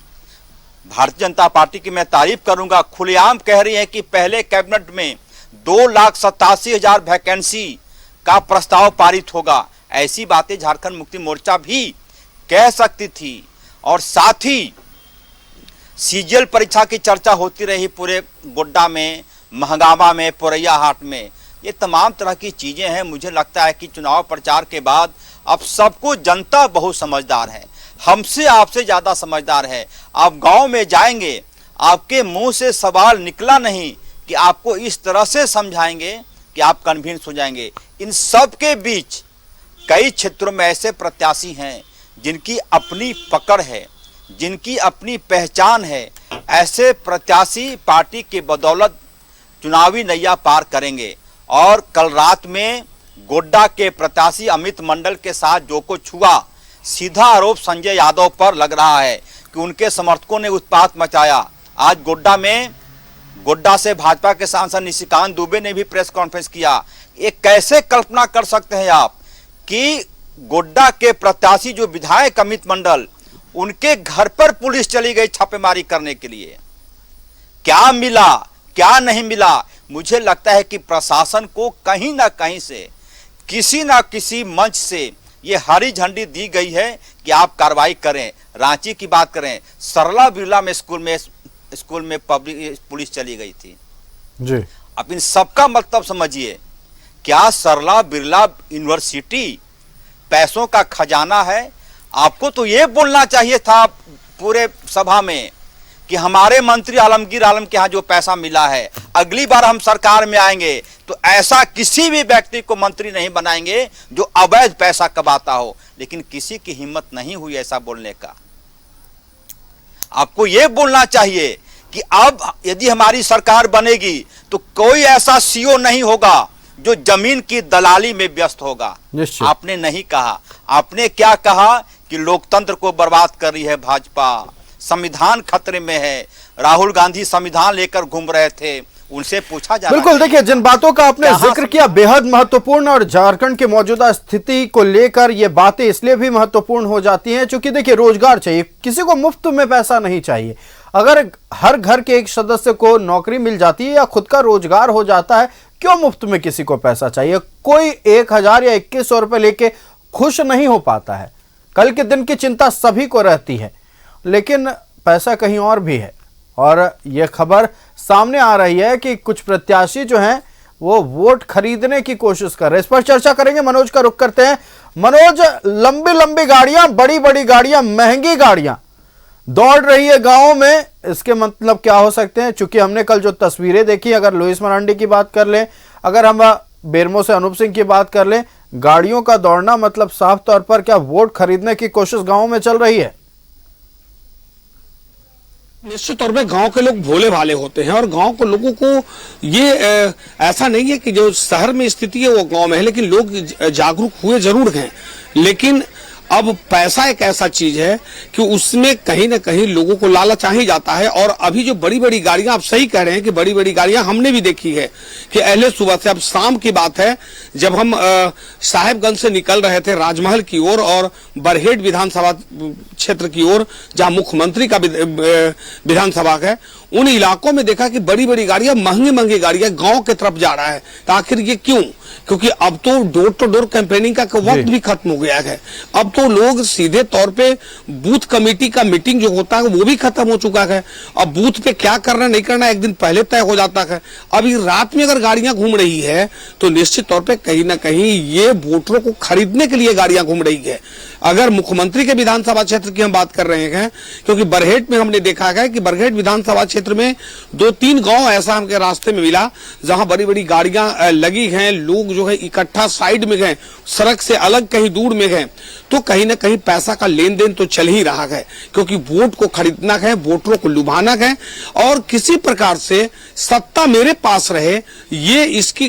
भारतीय जनता पार्टी की मैं तारीफ करूंगा, खुलेआम कह रही है कि पहले कैबिनेट में 2,87,000 वैकेंसी का प्रस्ताव पारित होगा। ऐसी बातें झारखंड मुक्ति मोर्चा भी कह सकती थी। और साथ ही सीजीएल परीक्षा की चर्चा होती रही पूरे गोड्डा में, महंगामा में, पोरैया हाट में। ये तमाम तरह की चीज़ें हैं। मुझे लगता है कि चुनाव प्रचार के बाद अब सबको जनता बहुत समझदार है, हमसे आपसे ज़्यादा समझदार है। आप गांव में जाएंगे, आपके मुंह से सवाल निकला नहीं कि आपको इस तरह से समझाएंगे कि आप कन्विंस हो जाएंगे। इन सब के बीच कई क्षेत्रों में ऐसे प्रत्याशी हैं जिनकी अपनी पकड़ है, जिनकी अपनी पहचान है। ऐसे प्रत्याशी पार्टी के बदौलत चुनावी नैया पार करेंगे। और कल रात में गोड्डा के प्रत्याशी अमित मंडल के साथ जो कुछ हुआ, सीधा आरोप संजय यादव पर लग रहा है कि उनके समर्थकों ने उत्पात मचाया। आज गोड्डा से भाजपा के सांसद निशिकांत दुबे ने भी प्रेस कॉन्फ्रेंस किया। ये कैसे कल्पना कर सकते हैं आप कि गोड्डा के प्रत्याशी जो विधायक अमित मंडल, उनके घर पर पुलिस चली गई छापेमारी करने के लिए। क्या मिला, क्या नहीं मिला? मुझे लगता है कि प्रशासन को कहीं ना कहीं से, किसी ना किसी मंच से ये हरी झंडी दी गई है कि आप कार्रवाई करें। रांची की बात करें, सरला बिरला में स्कूल में पब्लिक पुलिस चली गई थी जी। अब इन सबका मतलब समझिए, क्या सरला बिरला यूनिवर्सिटी पैसों का खजाना है? आपको तो ये बोलना चाहिए था पूरे सभा में कि हमारे मंत्री आलमगीर आलम के यहाँ जो पैसा मिला है, अगली बार हम सरकार में आएंगे तो ऐसा किसी भी व्यक्ति को मंत्री नहीं बनाएंगे जो अवैध पैसा कमाता हो। लेकिन किसी की हिम्मत नहीं हुई ऐसा बोलने का। आपको यह बोलना चाहिए कि अब यदि हमारी सरकार बनेगी तो कोई ऐसा सीओ नहीं होगा जो जमीन की दलाली में व्यस्त होगा। आपने नहीं कहा। आपने क्या कहा कि लोकतंत्र को बर्बाद कर रही है भाजपा, संविधान खतरे में है। राहुल गांधी संविधान लेकर घूम रहे थे, उनसे पूछा जा बिल्कुल। देखिए, जिन बातों का आपने जिक्र किया बेहद महत्वपूर्ण, और झारखंड की मौजूदा स्थिति को लेकर ये बातें इसलिए भी महत्वपूर्ण हो जाती हैं क्योंकि देखिए, रोजगार चाहिए, किसी को मुफ्त में पैसा नहीं चाहिए। अगर हर घर के एक सदस्य को नौकरी मिल जाती है या खुद का रोजगार हो जाता है, क्यों मुफ्त में किसी को पैसा चाहिए? कोई 1000 या 2100 रुपए लेके खुश नहीं हो पाता है। कल के दिन की चिंता सभी को रहती है, लेकिन पैसा कहीं और भी है। और यह खबर सामने आ रही है कि कुछ प्रत्याशी जो हैं वो वोट खरीदने की कोशिश कर रहे हैं। इस पर चर्चा करेंगे। मनोज का रुख करते हैं। मनोज, लंबी लंबी गाड़ियां, बड़ी बड़ी गाड़ियां, महंगी गाड़ियां दौड़ रही है गांवों में, इसके मतलब क्या हो सकते हैं? चूंकि हमने कल जो तस्वीरें देखी, अगर लुइस मरांडी की बात कर लें, अगर हम बेरमो से अनूप सिंह की बात कर लें, गाड़ियों का दौड़ना मतलब साफ तौर पर क्या वोट खरीदने की कोशिश गांवों में चल रही है? निश्चित तौर पे गांव के लोग भोले भाले होते हैं और गांव के लोगों को ये ऐसा नहीं है कि जो शहर में स्थिति है वो गांव में है, लेकिन लोग जागरूक हुए जरूर हैं। लेकिन अब पैसा एक ऐसा चीज है कि उसमें कहीं ना कहीं लोगों को लालच आ ही जाता है। और अभी जो बड़ी बड़ी गाड़ियां, आप सही कह रहे हैं कि बड़ी बड़ी गाड़ियां हमने भी देखी है कि अहले सुबह से, अब शाम की बात है, जब हम साहेबगंज से निकल रहे थे राजमहल की ओर और बरहेट विधानसभा क्षेत्र की ओर, जहां मुख्यमंत्री का विधानसभा है, उन इलाकों में देखा कि बड़ी बड़ी गाड़ियां, महंगी महंगी गाड़ियां गांव की तरफ जा रहा है। तो आखिर ये क्यों? क्योंकि अब तो डोर टू डोर कैंपेनिंग का वक्त भी खत्म हो गया है। अब तो लोग सीधे तौर पे बूथ कमेटी का मीटिंग जो होता है वो भी खत्म हो चुका है। अब बूथ पे क्या करना नहीं करना एक दिन पहले तय हो जाता है। अभी रात में अगर गाड़ियां घूम रही है तो निश्चित तौर पे कहीं ना कहीं ये वोटरों को खरीदने के लिए गाड़ियां घूम रही है। अगर मुख्यमंत्री के विधानसभा क्षेत्र की हम बात कर रहे हैं, क्योंकि बरहेट में हमने देखा है कि बरहेट विधानसभा क्षेत्र में 2-3 गांव ऐसा हमके रास्ते में मिला जहां बड़ी बड़ी गाड़ियां लगी हैं, लोग जो है इकट्ठा साइड में गए, सड़क से अलग कहीं दूर में गए। तो कहीं ना कहीं पैसा का लेन देन तो चल ही रहा है, क्योंकि वोट को खरीदना है, वोटरों को लुभाना है और किसी प्रकार से सत्ता मेरे पास रहे, ये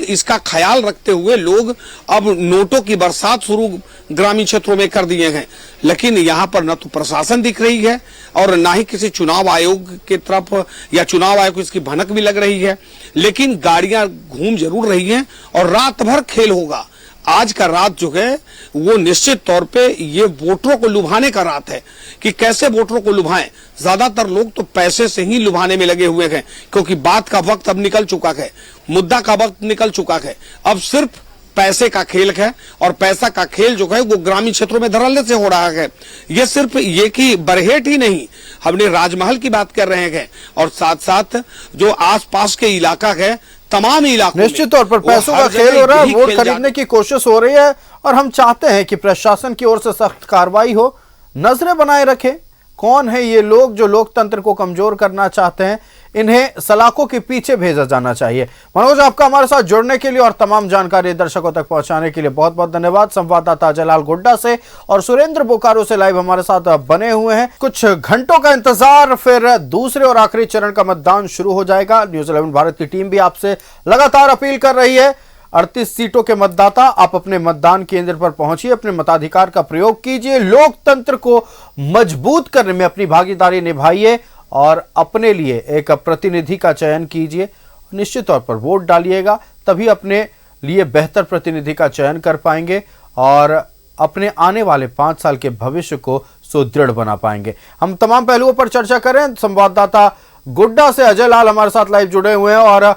इसका ख्याल रखते हुए लोग अब नोटों की बरसात शुरू ग्रामीण क्षेत्रों में कर दिए हैं। लेकिन यहाँ पर न तो प्रशासन दिख रही है और ना ही किसी चुनाव आयोग की तरफ या चुनाव आयोग को इसकी भनक भी लग रही है। लेकिन गाड़ियां घूम जरूर रही हैं और रात भर खेल होगा। आज का रात जो है वो निश्चित तौर पे ये वोटरों को लुभाने का रात है कि कैसे वोटरों को लुभाएं। ज्यादातर लोग तो पैसे से ही लुभाने में लगे हुए हैं, क्योंकि बात का वक्त अब निकल चुका है, मुद्दा का वक्त निकल चुका है। अब सिर्फ पैसे का खेल है और पैसा का खेल जो है वो ग्रामीण क्षेत्रों में धड़ल्ले से हो रहा है। ये सिर्फ ये कि बरहेट ही नहीं, हमने राजमहल की बात कर रहे हैं और साथ साथ जो आसपास के इलाका है तमाम इलाकों निश्चित तौर पर पैसों का खेल हो रहा है, वोट खरीदने की कोशिश हो रही है और हम चाहते हैं कि प्रशासन की ओर से सख्त कार्रवाई हो। नजरें बनाए रखें कौन है ये लोग जो लोकतंत्र को कमजोर करना चाहते हैं, इन्हें सलाखों के पीछे भेजा जाना चाहिए। मनोज, आपका हमारे साथ जुड़ने के लिए और तमाम जानकारी दर्शकों तक पहुंचाने के लिए बहुत बहुत धन्यवाद। संवाददाता अजय लाल गोड्डा से और सुरेंद्र बोकारो से लाइव हमारे साथ बने हुए हैं। कुछ घंटों का इंतजार, फिर दूसरे और आखिरी चरण का मतदान शुरू हो जाएगा। न्यूज़ 11 भारत की टीम भी आपसे लगातार अपील कर रही है, 38 सीटों के मतदाता आप अपने मतदान केंद्र पर पहुंचिए, अपने मताधिकार का प्रयोग कीजिए, लोकतंत्र को मजबूत करने में अपनी भागीदारी निभाइए और अपने लिए एक प्रतिनिधि का चयन कीजिए। निश्चित तौर पर वोट डालिएगा, तभी अपने लिए बेहतर प्रतिनिधि का चयन कर पाएंगे और अपने आने वाले 5 साल के भविष्य को सुदृढ़ बना पाएंगे। हम तमाम पहलुओं पर चर्चा करें। संवाददाता गोड्डा से अजय लाल हमारे साथ लाइव जुड़े हुए हैं और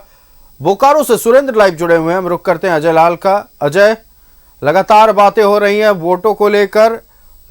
बोकारो से सुरेंद्र लाइव जुड़े हुए हैं। हम रुक करते हैं अजय लाल का। अजय, लगातार बातें हो रही हैं वोटों को लेकर,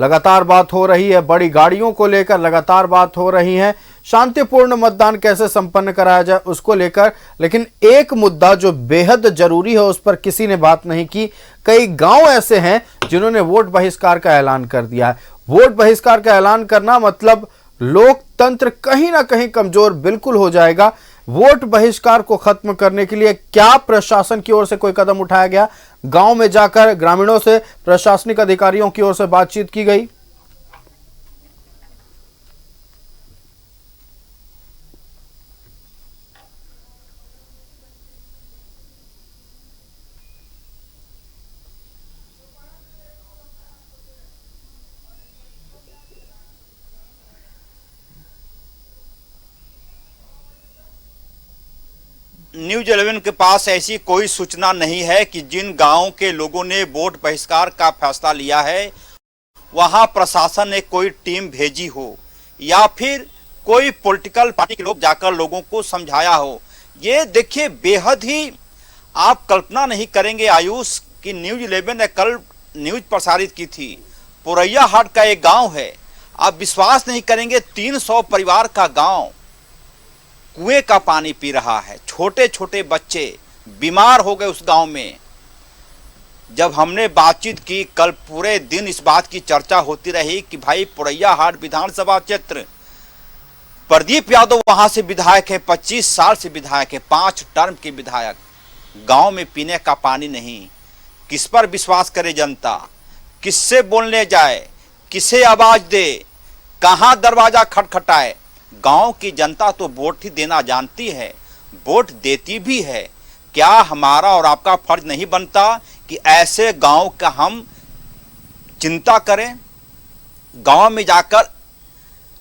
लगातार बात हो रही है बड़ी गाड़ियों को लेकर, लगातार बात हो रही है शांतिपूर्ण मतदान कैसे संपन्न कराया जाए उसको लेकर, लेकिन एक मुद्दा जो बेहद जरूरी है उस पर किसी ने बात नहीं की। कई गांव ऐसे हैं जिन्होंने वोट बहिष्कार का ऐलान कर दिया है। वोट बहिष्कार का ऐलान करना मतलब लोकतंत्र कहीं ना कहीं कमजोर बिल्कुल हो जाएगा। वोट बहिष्कार को खत्म करने के लिए क्या प्रशासन की ओर से कोई कदम उठाया गया? गांव में जाकर ग्रामीणों से, प्रशासनिक अधिकारियों की ओर से बातचीत की गई? न्यूज़ 11 के पास ऐसी कोई सूचना नहीं है कि जिन गांवों के लोगों ने वोट बहिष्कार का फैसला लिया है वहां प्रशासन ने कोई टीम भेजी हो या फिर कोई पॉलिटिकल पार्टी के लोग जाकर लोगों को समझाया हो। ये देखिए बेहद ही आप कल्पना नहीं करेंगे आयुष कि न्यूज़ 11 ने कल न्यूज प्रसारित की थी। पुरैया हाट का एक गांव है, आप विश्वास नहीं करेंगे 300 परिवार का गांव कुएं का पानी पी रहा है। छोटे छोटे बच्चे बीमार हो गए उस गांव में। जब हमने बातचीत की कल पूरे दिन इस बात की चर्चा होती रही कि भाई पुरैया हाट विधानसभा क्षेत्र, प्रदीप यादव वहां से विधायक है, 25 साल से विधायक है, 5 टर्म के विधायक, गांव में पीने का पानी नहीं। किस पर विश्वास करे जनता? किससे बोलने जाए? किसे आवाज दे? कहां दरवाजा खटखटाए? गांव की जनता तो वोट ही देना जानती है, वोट देती भी है। क्या हमारा और आपका फर्ज नहीं बनता कि ऐसे गांव का हम चिंता करें, गांव में जाकर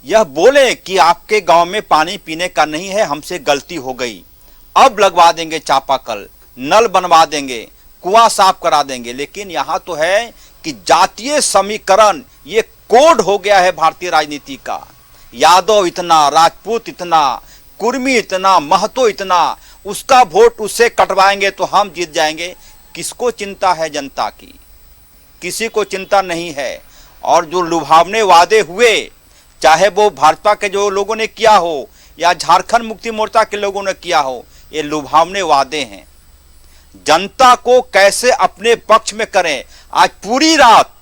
यह बोले कि आपके गांव में पानी पीने का नहीं है, हमसे गलती हो गई, अब लगवा देंगे चापाकल, नल बनवा देंगे, कुआं साफ करा देंगे। लेकिन यहां तो है कि जातीय समीकरण ये कोड हो गया है भारतीय राजनीति का। यादव इतना, राजपूत इतना, कुर्मी इतना, महतो इतना, उसका वोट उससे कटवाएंगे तो हम जीत जाएंगे। किसको चिंता है जनता की? किसी को चिंता नहीं है। और जो लुभावने वादे हुए, चाहे वो भाजपा के जो लोगों ने किया हो या झारखंड मुक्ति मोर्चा के लोगों ने किया हो, ये लुभावने वादे हैं। जनता को कैसे अपने पक्ष में करें। आज पूरी रात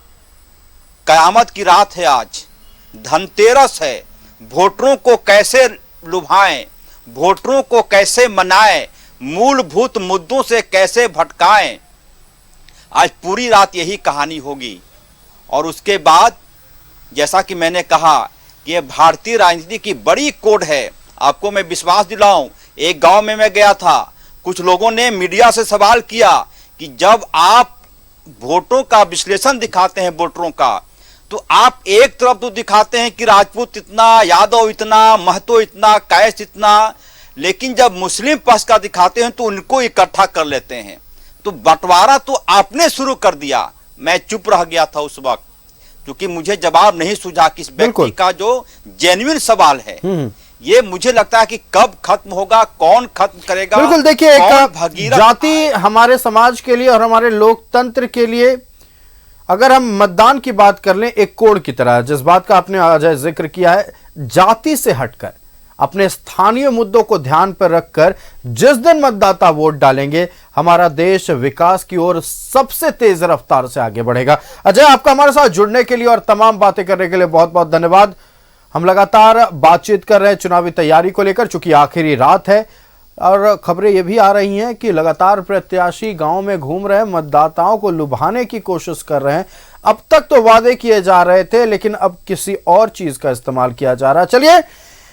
कयामत की रात है, आज धनतेरस है। वोटरों को कैसे लुभाएं, वोटरों को कैसे मनाएं, मूलभूत मुद्दों से कैसे भटकाएं, आज पूरी रात यही कहानी होगी। और उसके बाद जैसा कि मैंने कहा कि यह भारतीय राजनीति की बड़ी कोड है। आपको मैं विश्वास दिलाऊं, एक गांव में मैं गया था, कुछ लोगों ने मीडिया से सवाल किया कि जब आप वोटों का विश्लेषण दिखाते हैं वोटरों का, तो आप एक तरफ तो दिखाते हैं कि राजपूत इतना, यादव इतना, महतो इतना, कैस इतना, लेकिन जब मुस्लिम पक्ष का दिखाते हैं तो उनको इकट्ठा कर लेते हैं। तो बंटवारा तो आपने शुरू कर दिया। मैं चुप रह गया था उस वक्त, क्योंकि मुझे जवाब नहीं सूझा कि इस व्यक्ति का जो जेन्युइन सवाल है ये मुझे लगता है कि कब खत्म होगा, कौन खत्म करेगा। बिल्कुल, देखिए कौन एक भगीरथ जाति हमारे समाज के लिए और हमारे लोकतंत्र के लिए, अगर हम मतदान की बात कर लें, एक कोड की तरह, जिस बात का आपने आज जिक्र किया है, जाति से हटकर अपने स्थानीय मुद्दों को ध्यान पर रखकर जिस दिन मतदाता वोट डालेंगे, हमारा देश विकास की ओर सबसे तेज रफ्तार से आगे बढ़ेगा। अजय, आपका हमारे साथ जुड़ने के लिए और तमाम बातें करने के लिए बहुत बहुत धन्यवाद। हम लगातार बातचीत कर रहे हैं चुनावी तैयारी को लेकर, चूंकि आखिरी रात है और खबरें ये भी आ रही हैं कि लगातार प्रत्याशी गांव में घूम रहे हैं, मतदाताओं को लुभाने की कोशिश कर रहे हैं। अब तक तो वादे किए जा रहे थे, लेकिन अब किसी और चीज का इस्तेमाल किया जा रहा है। चलिए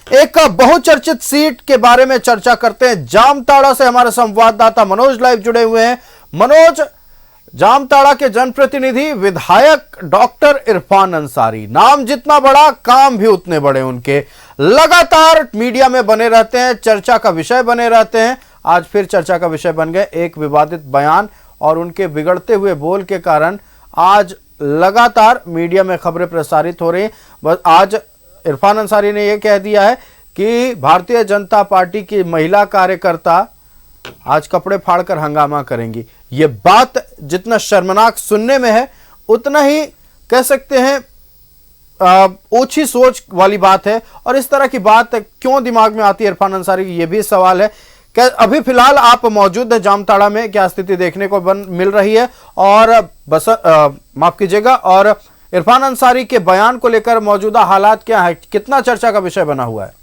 एक बहुचर्चित सीट के बारे में चर्चा करते हैं। जामताड़ा से हमारे संवाददाता मनोज लाइव जुड़े हुए हैं। मनोज, जामताड़ा के जनप्रतिनिधि विधायक डॉक्टर इरफान अंसारी, नाम जितना बड़ा काम भी उतने बड़े उनके, लगातार मीडिया में बने रहते हैं, चर्चा का विषय बने रहते हैं। आज फिर चर्चा का विषय बन गए एक विवादित बयान और उनके बिगड़ते हुए बोल के कारण आज लगातार मीडिया में खबरें प्रसारित हो रही हैं। आज इरफान अंसारी ने यह कह दिया है कि भारतीय जनता पार्टी की महिला कार्यकर्ता आज कपड़े फाड़कर हंगामा करेंगी। ये बात जितना शर्मनाक सुनने में है, उतना ही कह सकते हैं ओछी सोच वाली बात है। और इस तरह की बात क्यों दिमाग में आती है इरफान अंसारी की, ये भी सवाल है। क्या अभी फिलहाल आप मौजूद हैं जामताड़ा में, क्या स्थिति देखने को मिल रही है? और बस माफ कीजिएगा, और इरफान अंसारी के बयान को लेकर मौजूदा हालात क्या है, कितना चर्चा का विषय बना हुआ है?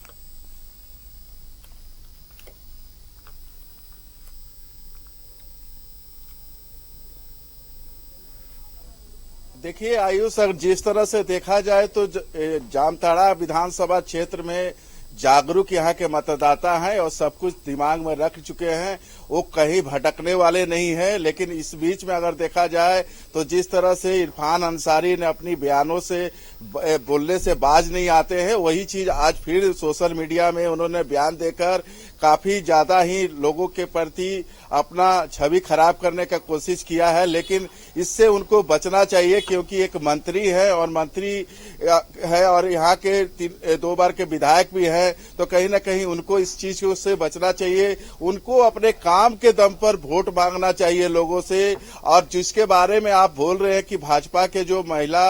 देखिए आयुष, अगर जिस तरह से देखा जाए तो जामताड़ा विधानसभा क्षेत्र में जागरूक यहाँ के मतदाता हैं और सब कुछ दिमाग में रख चुके हैं, वो कहीं भटकने वाले नहीं है। लेकिन इस बीच में अगर देखा जाए तो जिस तरह से इरफान अंसारी ने अपनी बयानों से बोलने से बाज नहीं आते हैं, वही चीज आज फिर सोशल मीडिया में उन्होंने बयान देकर काफी ज्यादा ही लोगों के प्रति अपना छवि खराब करने का कोशिश किया है। लेकिन इससे उनको बचना चाहिए, क्योंकि एक मंत्री है और मंत्री है और यहाँ के 2 बार के विधायक भी हैं, तो कहीं ना कहीं उनको इस चीज से बचना चाहिए। उनको अपने काम के दम पर वोट मांगना चाहिए लोगों से। और जिसके बारे में आप बोल रहे हैं कि भाजपा के जो महिला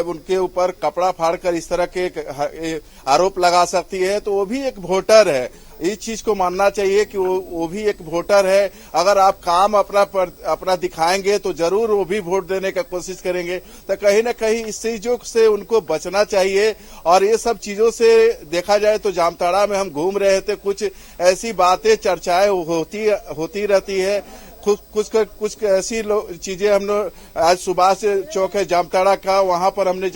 उनके ऊपर कपड़ा फाड़कर इस तरह के आरोप लगा सकती है, तो वो भी एक वोटर है। इस चीज को मानना चाहिए कि वो भी एक वोटर है। अगर आप काम अपना दिखाएंगे तो जरूर वो भी वोट देने का कोशिश करेंगे। तो कहीं ना कहीं इस चीजों से उनको बचना चाहिए। और ये सब चीजों से देखा जाए तो जामताड़ा में हम घूम रहे थे, कुछ ऐसी बातें चर्चाएं होती रहती है। कुछ ऐसी चीजें हमने आज सुभाष चौक है जामताड़ा का, वहां पर हमने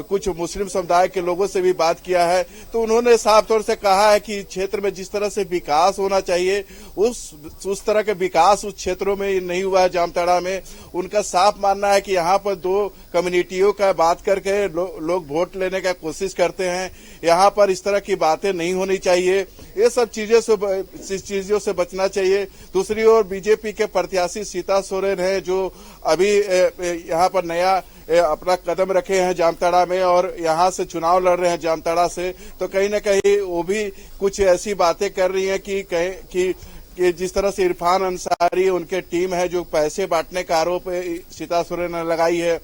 कुछ मुस्लिम समुदाय के लोगों से भी बात किया है, तो उन्होंने साफ तौर से कहा है कि क्षेत्र में जिस तरह से विकास होना चाहिए उस तरह के विकास उस क्षेत्रों में नहीं हुआ है जामताड़ा में। उनका साफ मानना है कि यहाँ पर 2 कम्युनिटियों का बात करके लोग वोट लेने का कोशिश करते हैं। यहाँ पर इस तरह की बातें नहीं होनी चाहिए। ये सब चीजों से बचना चाहिए। दूसरी ओर बीजेपी के प्रत्याशी सीता सोरेन है, जो अभी यहाँ पर नया अपना कदम रखे हैं जामताड़ा में और यहाँ से चुनाव लड़ रहे हैं जामताड़ा से। तो कहीं ना कहीं वो भी कुछ ऐसी बातें कर रही हैं कि जिस तरह से इरफान अंसारी उनके टीम है जो पैसे बांटने का आरोप सीता सोरेन ने लगाई है।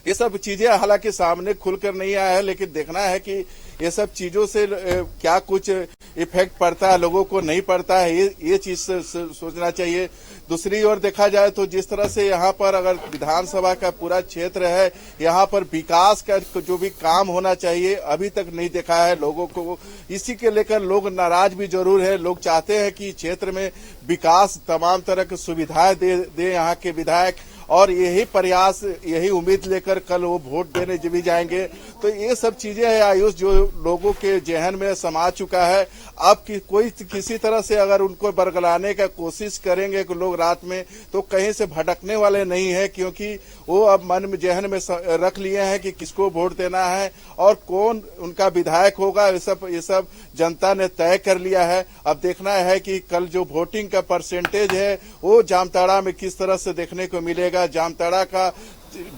ये सब चीजें हालांकि सामने खुलकर नहीं आया है, लेकिन देखना है कि ये सब चीजों से क्या कुछ इफेक्ट पड़ता है, लोगों को नहीं पड़ता है, ये चीज से सोचना चाहिए। दूसरी ओर देखा जाए तो जिस तरह से यहाँ पर अगर विधानसभा का पूरा क्षेत्र है, यहाँ पर विकास का जो भी काम होना चाहिए अभी तक नहीं देखा है लोगों को। इसी के लेकर लोग नाराज भी जरूर है। लोग चाहते हैं कि क्षेत्र में विकास, तमाम तरह की सुविधाएं दे यहाँ के विधायक, और यही प्रयास, यही उम्मीद लेकर कल वो वोट देने भी जाएंगे। तो ये सब चीजें हैं आयुष जो लोगों के जहन में समा चुका है। अब कोई किसी तरह से अगर उनको बरगलाने का कोशिश करेंगे लोग रात में, तो कहीं से भटकने वाले नहीं है, क्योंकि वो अब मन में जहन में रख लिए हैं कि किसको वोट देना है और कौन उनका विधायक होगा। ये सब जनता ने तय कर लिया है। अब देखना है कि कल जो वोटिंग का परसेंटेज है वो जामताड़ा में किस तरह से देखने को मिलेगा। जामताड़ा का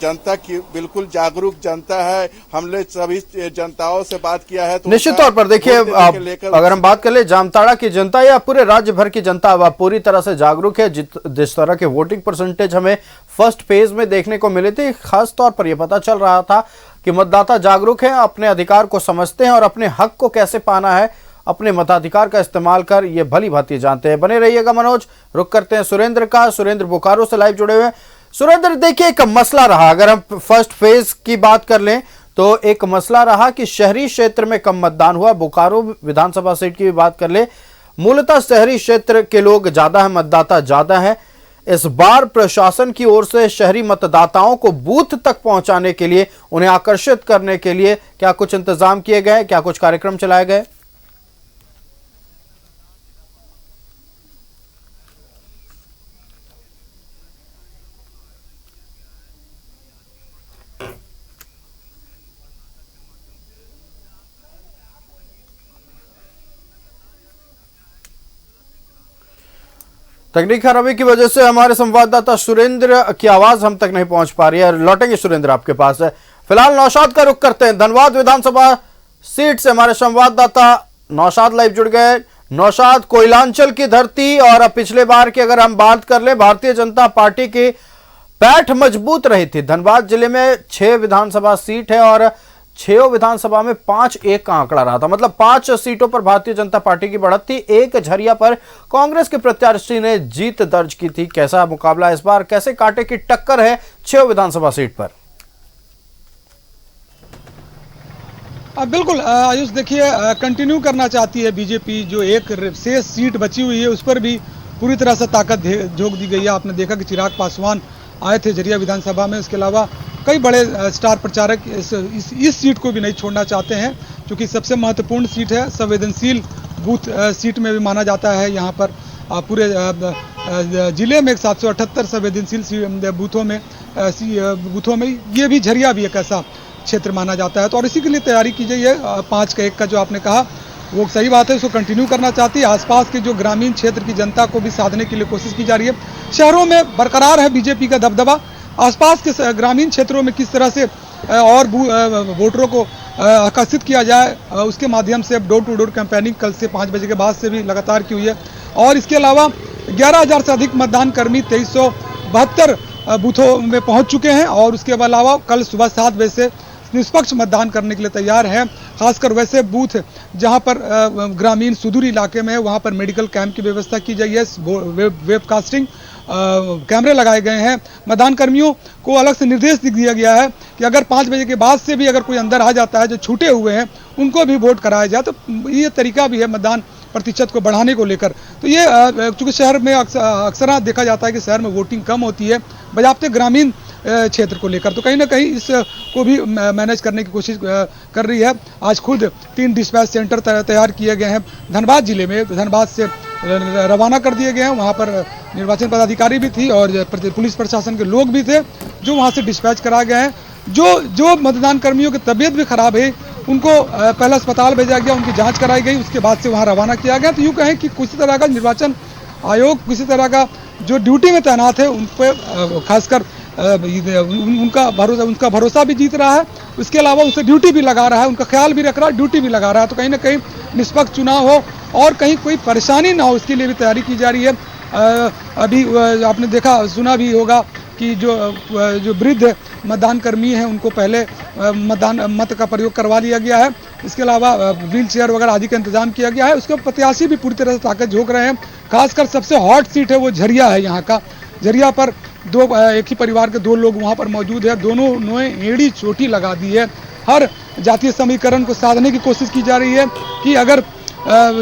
जनता की बिल्कुल जागरूक जनता है। हमने सभी जनताओं से बात किया है तो निश्चित तौर पर देखिए, अगर हम बात कर ले जामताड़ा की जनता या पूरे राज्य भर की जनता अब पूरी तरह से जागरूक है। जिस तरह के वोटिंग परसेंटेज हमें फर्स्ट फेज में देखने को मिले थे, खास तौर पर यह पता चल रहा था कि मतदाता जागरूक है, अपने अधिकार को समझते हैं और अपने हक को कैसे पाना है, अपने मताधिकार का इस्तेमाल कर ये भली भांति जानते हैं। बने रहिएगा मनोज। रुक करते हैं सुरेंद्र का। सुरेंद्र बोकारो से लाइव जुड़े हुए हैं। सुरेंद्र, देखिए एक मसला रहा, अगर हम फर्स्ट फेज की बात कर लें तो एक मसला रहा कि शहरी क्षेत्र में कम मतदान हुआ। बोकारो विधानसभा सीट की भी बात कर ले, मूलतः शहरी क्षेत्र के लोग ज्यादा है, मतदाता ज्यादा है। इस बार प्रशासन की ओर से शहरी मतदाताओं को बूथ तक पहुंचाने के लिए, उन्हें आकर्षित करने के लिए क्या कुछ इंतजाम किए गए, क्या कुछ कार्यक्रम चलाए गए? तकनीक खराबी की वजह से हमारे संवाददाता सुरेंद्र की आवाज हम तक नहीं पहुंच पा रही है। लौटेंगे सुरेंद्र आपके पास है। फिलहाल नौशाद का रुख करते हैं। धनबाद विधानसभा सीट से हमारे संवाददाता नौशाद लाइव जुड़ गए। नौशाद, कोयलांचल की धरती और पिछले बार की अगर हम बात कर ले, भारतीय जनता पार्टी की पैठ मजबूत रही थी। धनबाद जिले में 6 विधानसभा सीट है और 6 विधानसभा में 5-1 का आंकड़ा रहा था, मतलब 5 सीटों पर भारतीय जनता पार्टी की बढ़त थी। एक झरिया पर कांग्रेस के प्रत्याशी ने जीत दर्ज की थी। कैसा मुकाबला इस बार, कैसे कांटे की टक्कर है 6 विधानसभा सीट पर? बिल्कुल आयुष, देखिए कंटिन्यू करना चाहती है बीजेपी। जो एक शेष सीट बची हुई है उस पर भी पूरी तरह से ताकत झोंक दी गई है। आपने देखा कि चिराग पासवान आए थे झरिया विधानसभा में, इसके अलावा कई बड़े स्टार प्रचारक इस सीट को भी नहीं छोड़ना चाहते हैं, क्योंकि सबसे महत्वपूर्ण सीट है। संवेदनशील बूथ सीट में भी माना जाता है। यहाँ पर पूरे जिले में 778 संवेदनशील बूथों में ये भी झरिया भी एक ऐसा क्षेत्र माना जाता है। तो और इसी के लिए तैयारी की गई है। 5 का 1 का जो आपने कहा वो सही बात है, उसको कंटिन्यू करना चाहती है। आसपास के जो ग्रामीण क्षेत्र की जनता को भी साधने के लिए कोशिश की जा रही है। शहरों में बरकरार है बीजेपी का दबदबा, आसपास के ग्रामीण क्षेत्रों में किस तरह से और वोटरों को आकर्षिट किया जाए, उसके माध्यम से अब डोर टू डोर कैंपेनिंग कल से 5 बजे के बाद से भी लगातार की हुई है। और इसके अलावा 11,000 से अधिक मतदान कर्मी 2372 बूथों में पहुंच चुके हैं और उसके अलावा कल सुबह 7 बजे से निष्पक्ष मतदान करने के लिए तैयार हैं। खासकर वैसे बूथ जहां पर ग्रामीण सुदूर इलाके में है, वहां पर मेडिकल कैंप की व्यवस्था की गई है। वेबकास्टिंग कैमरे लगाए गए हैं। मतदान कर्मियों को अलग से निर्देश दिया गया है कि अगर 5 बजे के बाद से भी अगर कोई अंदर आ जाता है जो छूटे हुए हैं, उनको भी वोट कराया जाए। तो ये तरीका भी है मतदान प्रतिशत को बढ़ाने को लेकर। तो ये चूंकि शहर में अक्सर देखा जाता है कि शहर में वोटिंग कम होती है बजाते ग्रामीण क्षेत्र को लेकर, तो कहीं ना कहीं इसको भी मैनेज करने की कोशिश कर रही है। आज खुद 3 डिस्पैच सेंटर तैयार किए गए हैं धनबाद जिले में, धनबाद से रवाना कर दिए गए हैं। वहाँ पर निर्वाचन पदाधिकारी भी थी और पुलिस प्रशासन के लोग भी थे जो वहाँ से डिस्पैच करा गए हैं। जो मतदान कर्मियों की तबीयत भी खराब है उनको पहले अस्पताल भेजा गया, उनकी जांच कराई गई, उसके बाद से वहाँ रवाना किया गया। तो यूँ कहें कि किसी तरह का निर्वाचन आयोग किसी तरह का जो ड्यूटी में तैनात है उन पर खासकर उनका भरोसा भी जीत रहा है। उसके अलावा उनसे ड्यूटी भी लगा रहा है, उनका ख्याल भी रख रहा है, ड्यूटी भी लगा रहा है। तो कहीं ना कहीं निष्पक्ष चुनाव हो और कहीं कोई परेशानी ना हो, इसके लिए भी तैयारी की जा रही है। अभी आपने देखा सुना भी होगा कि जो वृद्ध मतदान कर्मी हैं उनको पहले मत का प्रयोग करवा लिया गया है। इसके अलावा व्हील चेयर वगैरह आदि का इंतजाम किया गया है। उसके प्रत्याशी भी पूरी तरह से ताकत झोंक रहे हैं। खासकर सबसे हॉट सीट है वो झरिया है। यहाँ का झरिया पर एक ही परिवार के 2 लोग वहाँ पर मौजूद है। दोनों ने एड़ी चोटी लगा दी है। हर जातीय समीकरण को साधने की कोशिश की जा रही है कि अगर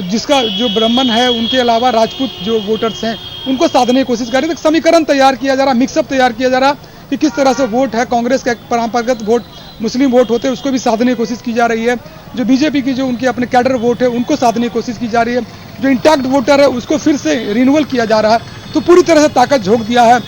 जिसका जो ब्राह्मण है उनके अलावा राजपूत जो वोटर्स हैं उनको साधने की कोशिश कर रही है। समीकरण तैयार किया जा रहा है, मिक्सअप तैयार किया जा रहा है कि किस तरह से वोट है। कांग्रेस का परंपरागत वोट मुस्लिम वोट होते हैं उसको भी साधने की कोशिश की जा रही है। जो बीजेपी की जो उनके अपने कैडर वोट है उनको साधने की कोशिश की जा रही है। जो इंटैक्ट वोटर है उसको फिर से रिन्यूअल किया जा रहा है। तो पूरी तरह से ताकत झोंक दिया है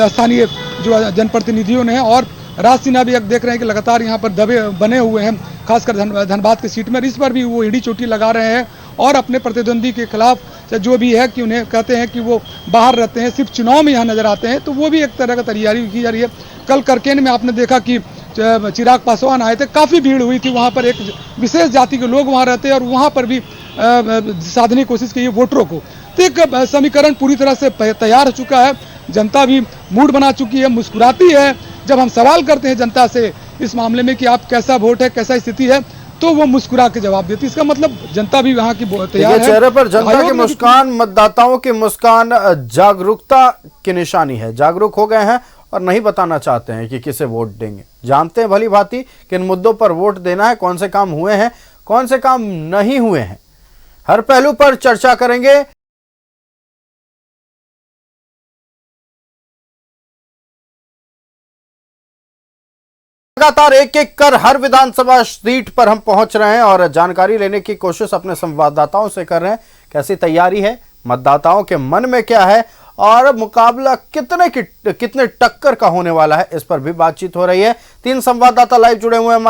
स्थानीय जो जनप्रतिनिधियों ने। और राज सिन्हा भी देख रहे हैं कि लगातार यहाँ पर दबे बने हुए हैं, खासकर धनबाद की सीट में। इस पर भी वो एड़ी चोटी लगा रहे हैं और अपने प्रतिद्वंदी के खिलाफ जो भी है कि उन्हें कहते हैं कि वो बाहर रहते हैं, सिर्फ चुनाव में यहाँ नजर आते हैं, तो वो भी एक तरह का तैयारी की जा रही है। कल करकेन में आपने देखा कि चिराग पासवान आए थे, काफ़ी भीड़ हुई थी वहाँ पर, एक विशेष जाति के लोग वहाँ रहते हैं और वहाँ पर भी साधने की कोशिश की है वोटरों को। तो एक समीकरण पूरी तरह से तैयार हो चुका है, जनता भी मूड बना चुकी है, मुस्कुराती है। जब हम सवाल करते हैं जनता से इस मामले में कि आप कैसा वोट है, कैसा स्थिति है, तो वो मुस्कुरा के जवाब देती है। इसका मतलब जनता भी वहाँ की तैयार है। चेहरे पर जनता की मुस्कान, मतदाताओं की मुस्कान जागरूकता की निशानी है। जागरूक हो गए हैं और नहीं बताना चाहते हैं कि किसे वोट देंगे। जानते हैं भली भांति किन मुद्दों पर वोट देना है, कौन से काम हुए हैं, कौन से काम नहीं हुए हैं। हर पहलू पर चर्चा करेंगे। लगातार एक एक कर हर विधानसभा सीट पर हम पहुंच रहे हैं और जानकारी लेने की कोशिश अपने संवाददाताओं से कर रहे हैं। कैसी तैयारी है, मतदाताओं के मन में क्या है और मुकाबला कितने टक्कर का होने वाला है, इस पर भी बातचीत हो रही है। 3 संवाददाता लाइव जुड़े हुए हैं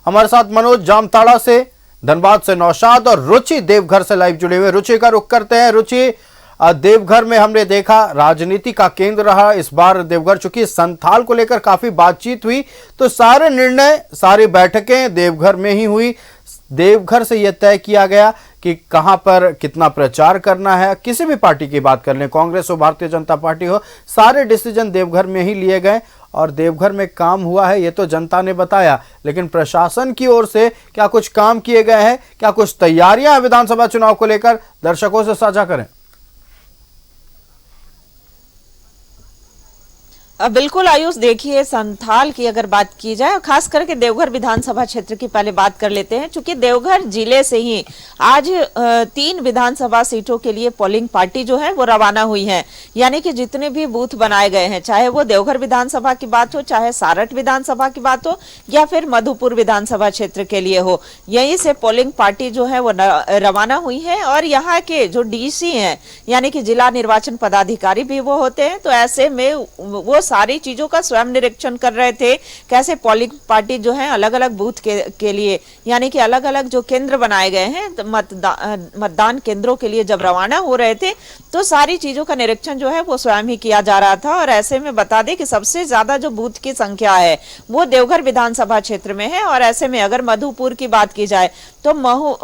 हमारे साथ मनोज जामताड़ा से, धनबाद से नौशाद और रुचि देवघर से लाइव जुड़े हुए। रुचि का रुख करते हैं। रुचि, देवघर में हमने देखा राजनीति का केंद्र रहा इस बार देवघर, चूंकि संथाल को लेकर काफी बातचीत हुई, तो सारे निर्णय, सारी बैठकें देवघर में ही हुई। देवघर से यह तय किया गया कि कहां पर कितना प्रचार करना है। किसी भी पार्टी की बात कर लें, कांग्रेस हो, भारतीय जनता पार्टी हो, सारे डिसीजन देवघर में ही लिए गए और देवघर में काम हुआ है, ये तो जनता ने बताया। लेकिन प्रशासन की ओर से क्या कुछ काम किए गए हैं, क्या कुछ तैयारियां हैं विधानसभा चुनाव को लेकर, दर्शकों से साझा करें। बिल्कुल आयुष, देखिए संथाल की अगर बात की जाए, खास करके देवघर विधानसभा क्षेत्र की पहले बात कर लेते हैं। चूंकि देवघर जिले से ही आज 3 विधानसभा सीटों के लिए पोलिंग पार्टी जो है वो रवाना हुई है। यानी कि जितने भी बूथ बनाए गए हैं, चाहे वो देवघर विधानसभा की बात हो, चाहे सारठ विधानसभा की बात हो या फिर मधुपुर विधानसभा क्षेत्र के लिए हो, यहीं से पोलिंग पार्टी जो है वो रवाना हुई है। और यहाँ के जो डीसी हैं, यानी कि जिला निर्वाचन पदाधिकारी भी वो होते हैं, तो ऐसे में वो सारी चीजों का स्वयं निरीक्षण कर रहे थे, कैसे पोलिंग पार्टी जो है अलग अलग बूथ के लिए, यानी कि अलग अलग जो केंद्र बनाए गए हैं तो मतदान केंद्रों के लिए जब रवाना हो रहे थे, तो सारी चीजों का निरीक्षण जो है वो स्वयं ही किया जा रहा था। और ऐसे में बता दें कि सबसे ज्यादा जो बूथ की संख्या है वो देवघर विधानसभा क्षेत्र में है। और ऐसे में अगर मधुपुर की बात की जाए तो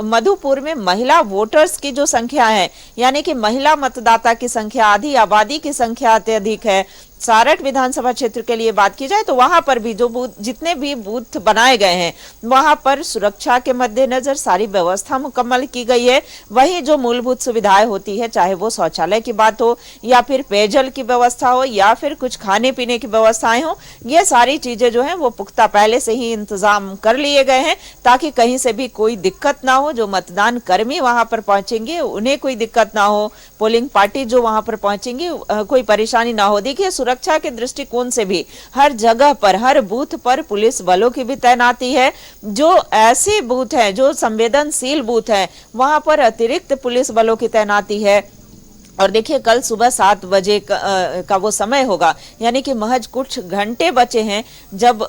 मधुपुर में महिला वोटर्स की जो संख्या है, यानी कि महिला मतदाता की संख्या आधी आबादी की संख्या अत्यधिक है। सारठ विधानसभा क्षेत्र के लिए बात की जाए तो वहां पर भी जो जितने भी बूथ बनाए गए हैं वहां पर सुरक्षा के मद्देनजर सारी व्यवस्था मुकम्मल की गई है। वहीं जो मूलभूत सुविधाएं होती है, चाहे वो शौचालय की बात हो या फिर पेयजल की व्यवस्था हो या फिर कुछ खाने पीने की व्यवस्थाएं हो, ये सारी चीजें जो है वो पुख्ता पहले से ही इंतजाम कर लिए गए हैं, ताकि कहीं से भी कोई दिक्कत ना हो। जो मतदान कर्मी वहां पर पहुंचेंगे उन्हें कोई दिक्कत ना हो, पोलिंग पार्टी जो वहां पर पहुंचेंगे कोई परेशानी ना हो। देखिए, सुरक्षा के दृष्टिकोण से भी हर जगह पर, हर बूथ पर पुलिस बलों की भी तैनाती है। जो ऐसे बूथ हैं, जो संवेदनशील बूथ हैं, वहां पर अतिरिक्त पुलिस बलों की तैनाती है। और देखिए, कल सुबह 7 बजे का वो समय होगा, यानी कि महज कुछ घंटे बचे हैं जब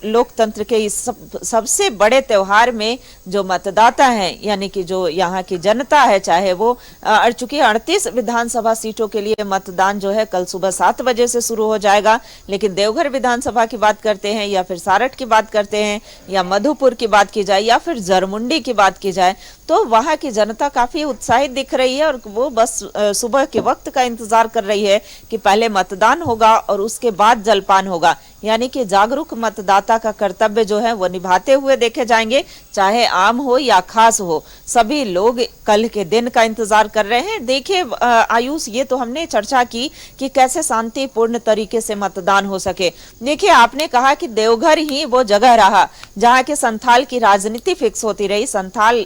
लोकतंत्र के इस सबसे बड़े त्योहार में जो मतदाता हैं, यानी कि जो यहाँ की जनता है, चाहे वो चूंकि 38 विधानसभा सीटों के लिए मतदान जो है कल सुबह 7 बजे से शुरू हो जाएगा। लेकिन देवघर विधानसभा की बात करते हैं या फिर सारठ की बात करते हैं या मधुपुर की बात की जाए या फिर जरमुंडी की बात की जाए, तो वहां की जनता काफी उत्साहित दिख रही है और वो बस सुबह के वक्त का इंतजार कर रही है कि पहले मतदान होगा और उसके बाद जलपान होगा। यानी कि जागरूक मतदाता का कर्तव्य जो है वो निभाते हुए देखे जाएंगे, चाहे आम हो या खास हो। सभी लोग कल के दिन का इंतजार कर रहे हैं। देखिए आयुष, ये तो हमने चर्चा की कि कैसे शांतिपूर्ण तरीके से मतदान हो सके। देखिए, आपने कहा कि देवघर ही वो जगह रहा जहां के संथाल की राजनीति फिक्स होती रही। संथाल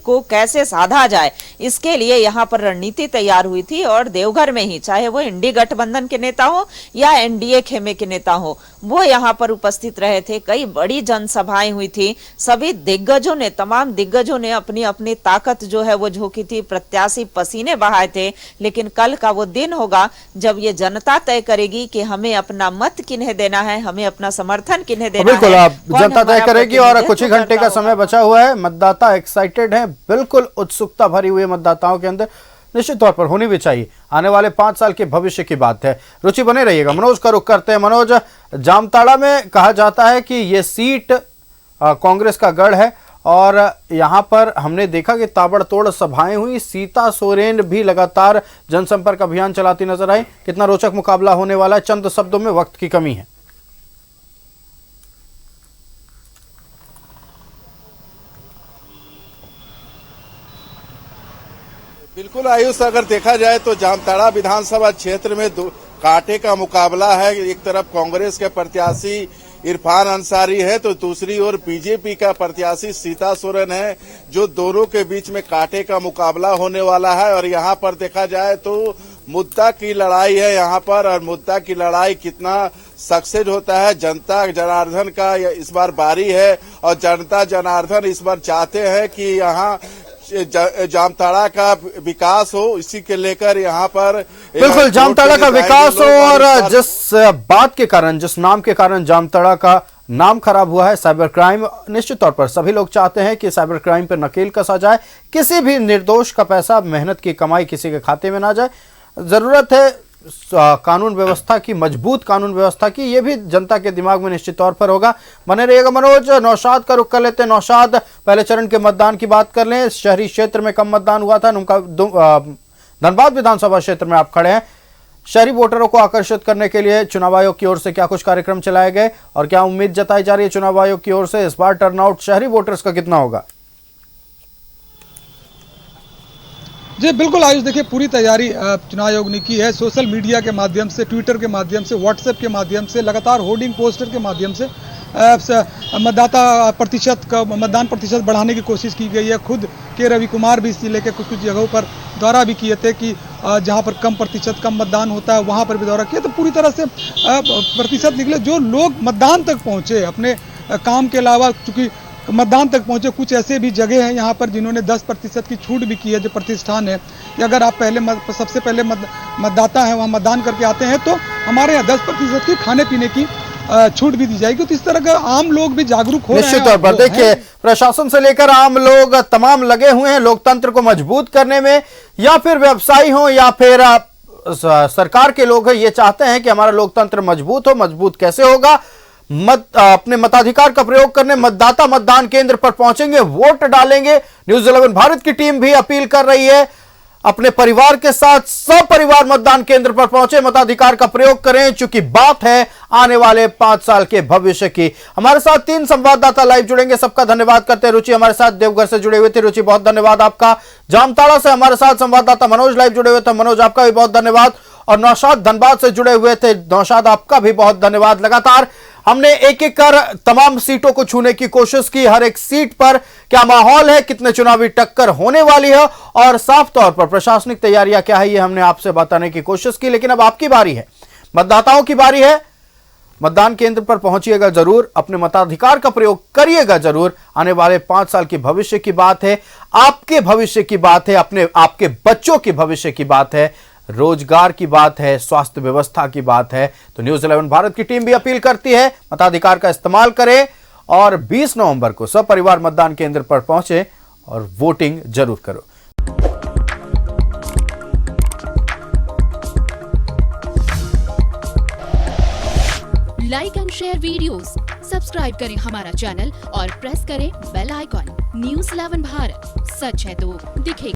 को कैसे साधा जाए, इसके लिए यहाँ पर रणनीति तैयार हुई थी। और देवघर में ही, चाहे वो इंडी गठबंधन के नेता हो या एनडीए खेमे के नेता हो, वो यहाँ पर उपस्थित रहे थे। कई बड़ी जनसभाएं हुई थी। सभी दिग्गजों ने, तमाम दिग्गजों ने अपनी अपनी ताकत जो है वो झोंकी थी, प्रत्याशी पसीने बहाए थे। लेकिन कल का वो दिन होगा जब ये जनता तय करेगी कि हमें अपना मत किन्हें देना है, हमें अपना समर्थन किन्हें देना है। बिल्कुल, जनता तय करेगी और कुछ ही घंटे का समय बचा हुआ है। मतदाता एक्साइटेड है, बिल्कुल उत्सुकता भरी हुई है मतदाताओं के अंदर, निश्चित तौर पर होनी भी चाहिए। आने वाले 5 साल के भविष्य की बात है। रुचि बने रहिएगा। मनोज का रुख करते हैं। मनोज, जामताड़ा में कहा जाता है कि ये सीट कांग्रेस का गढ़ है और यहां पर हमने देखा कि ताबड़तोड़ सभाएं हुई। सीता सोरेन भी लगातार जनसंपर्क अभियान चलाती नजर आई। कितना रोचक मुकाबला होने वाला है, चंद शब्दों में वक्त की कमी है। बिल्कुल आयुष, अगर देखा जाए तो जामताड़ा विधानसभा क्षेत्र में कांटे का मुकाबला है। एक तरफ कांग्रेस के प्रत्याशी इरफान अंसारी है तो दूसरी ओर बीजेपी का प्रत्याशी सीता सोरेन है, जो दोनों के बीच में कांटे का मुकाबला होने वाला है। और यहाँ पर देखा जाए तो मुद्दा की लड़ाई है यहाँ पर, और मुद्दा की लड़ाई कितना सक्सेस होता है, जनता जनार्दन का इस बार बारी है। और जनता जनार्दन इस बार चाहते हैं कि यहाँ जामताड़ा का विकास हो, इसी के लेकर यहाँ पर बिल्कुल जामताड़ा का विकास हो। और जिस बात के कारण, जिस नाम के कारण जामताड़ा का नाम खराब हुआ है, साइबर क्राइम, निश्चित तौर पर सभी लोग चाहते हैं कि साइबर क्राइम पर नकेल कसा जाए, किसी भी निर्दोष का पैसा, मेहनत की कमाई किसी के खाते में ना जाए। जरूरत है कानून व्यवस्था की, मजबूत कानून व्यवस्था की, ये भी जनता के दिमाग में निश्चित तौर पर होगा। बने रहिएगा। मनोज, नौशाद का रुख कर लेते हैं। नौशाद, पहले चरण के मतदान की बात कर लें। शहरी क्षेत्र में कम मतदान हुआ था। धनबाद विधानसभा क्षेत्र में आप खड़े हैं। शहरी वोटरों को आकर्षित करने के लिए चुनाव आयोग की ओर से क्या कुछ कार्यक्रम चलाए गए और क्या उम्मीद जताई जा रही है चुनाव आयोग की ओर से? इस बार टर्नआउट शहरी वोटर्स का कितना होगा? जी बिल्कुल आयुष, देखिए पूरी तैयारी चुनाव आयोग ने की है। सोशल मीडिया के माध्यम से, ट्विटर के माध्यम से, व्हाट्सएप के माध्यम से, लगातार होर्डिंग पोस्टर के माध्यम से मतदान प्रतिशत बढ़ाने की कोशिश की गई है। खुद के रवि कुमार भी इस जिले के कुछ जगहों पर दौरा भी किए थे कि जहां पर कम मतदान होता है वहां पर भी दौरा किया। तो पूरी तरह से प्रतिशत निकले, जो लोग मतदान तक पहुंचे अपने काम के अलावा, चूंकि मतदान तक पहुंचे। कुछ ऐसे भी जगह हैं यहाँ पर जिन्होंने 10% की छूट भी की है। जो प्रतिष्ठान है कि अगर आप सबसे पहले मतदाता हैं, वहाँ मतदान करके आते हैं तो हमारे यहाँ 10% की खाने पीने की छूट भी दी जाएगी। तो इस तरह का आम लोग भी जागरूक हो रहे हैं। निश्चित तौर पर देखिए, प्रशासन से लेकर आम लोग तमाम लगे हुए हैं लोकतंत्र को मजबूत करने में, या फिर व्यवसायी हो या फिर सरकार के लोग हैं, ये चाहते हैं कि हमारा लोकतंत्र मजबूत हो। मजबूत कैसे होगा? अपने मताधिकार का प्रयोग करने मतदाता मतदान केंद्र पर पहुंचेंगे, वोट डालेंगे। न्यूज़ 11 भारत की टीम भी अपील कर रही है, अपने परिवार के साथ सपरिवार मतदान केंद्र पर पहुंचे, मताधिकार का प्रयोग करें, क्योंकि बात है आने वाले 5 साल के भविष्य की। हमारे साथ 3 संवाददाता लाइव जुड़ेंगे, सबका धन्यवाद करते हैं। रुचि हमारे साथ देवघर से जुड़े हुए थे, रुचि बहुत धन्यवाद आपका। जामताड़ा से हमारे साथ संवाददाता मनोज लाइव जुड़े हुए थे, मनोज आपका भी बहुत धन्यवाद। और नौशाद धनबाद से जुड़े हुए थे, नौशाद आपका भी बहुत धन्यवाद। लगातार हमने एक एक कर तमाम सीटों को छूने की कोशिश की। हर एक सीट पर क्या माहौल है, कितने चुनावी टक्कर होने वाली है और साफ तौर पर प्रशासनिक तैयारियां क्या है, ये हमने आपसे बताने की कोशिश की। लेकिन अब आपकी बारी है, मतदाताओं की बारी है। मतदान केंद्र पर पहुंचिएगा जरूर, अपने मताधिकार का प्रयोग करिएगा जरूर। आने वाले 5 साल की भविष्य की बात है, आपके भविष्य की बात है, आपके बच्चों के भविष्य की बात है, रोजगार की बात है, स्वास्थ्य व्यवस्था की बात है। तो न्यूज़ 11 भारत की टीम भी अपील करती है, मताधिकार का इस्तेमाल करें और 20 नवंबर को सपरिवार मतदान केंद्र पर पहुंचे और वोटिंग जरूर करो। Like and share videos, subscribe करें हमारा चैनल और प्रेस करें बेल आइकॉन। न्यूज़ 11 भारत, सच है तो दिखेगा।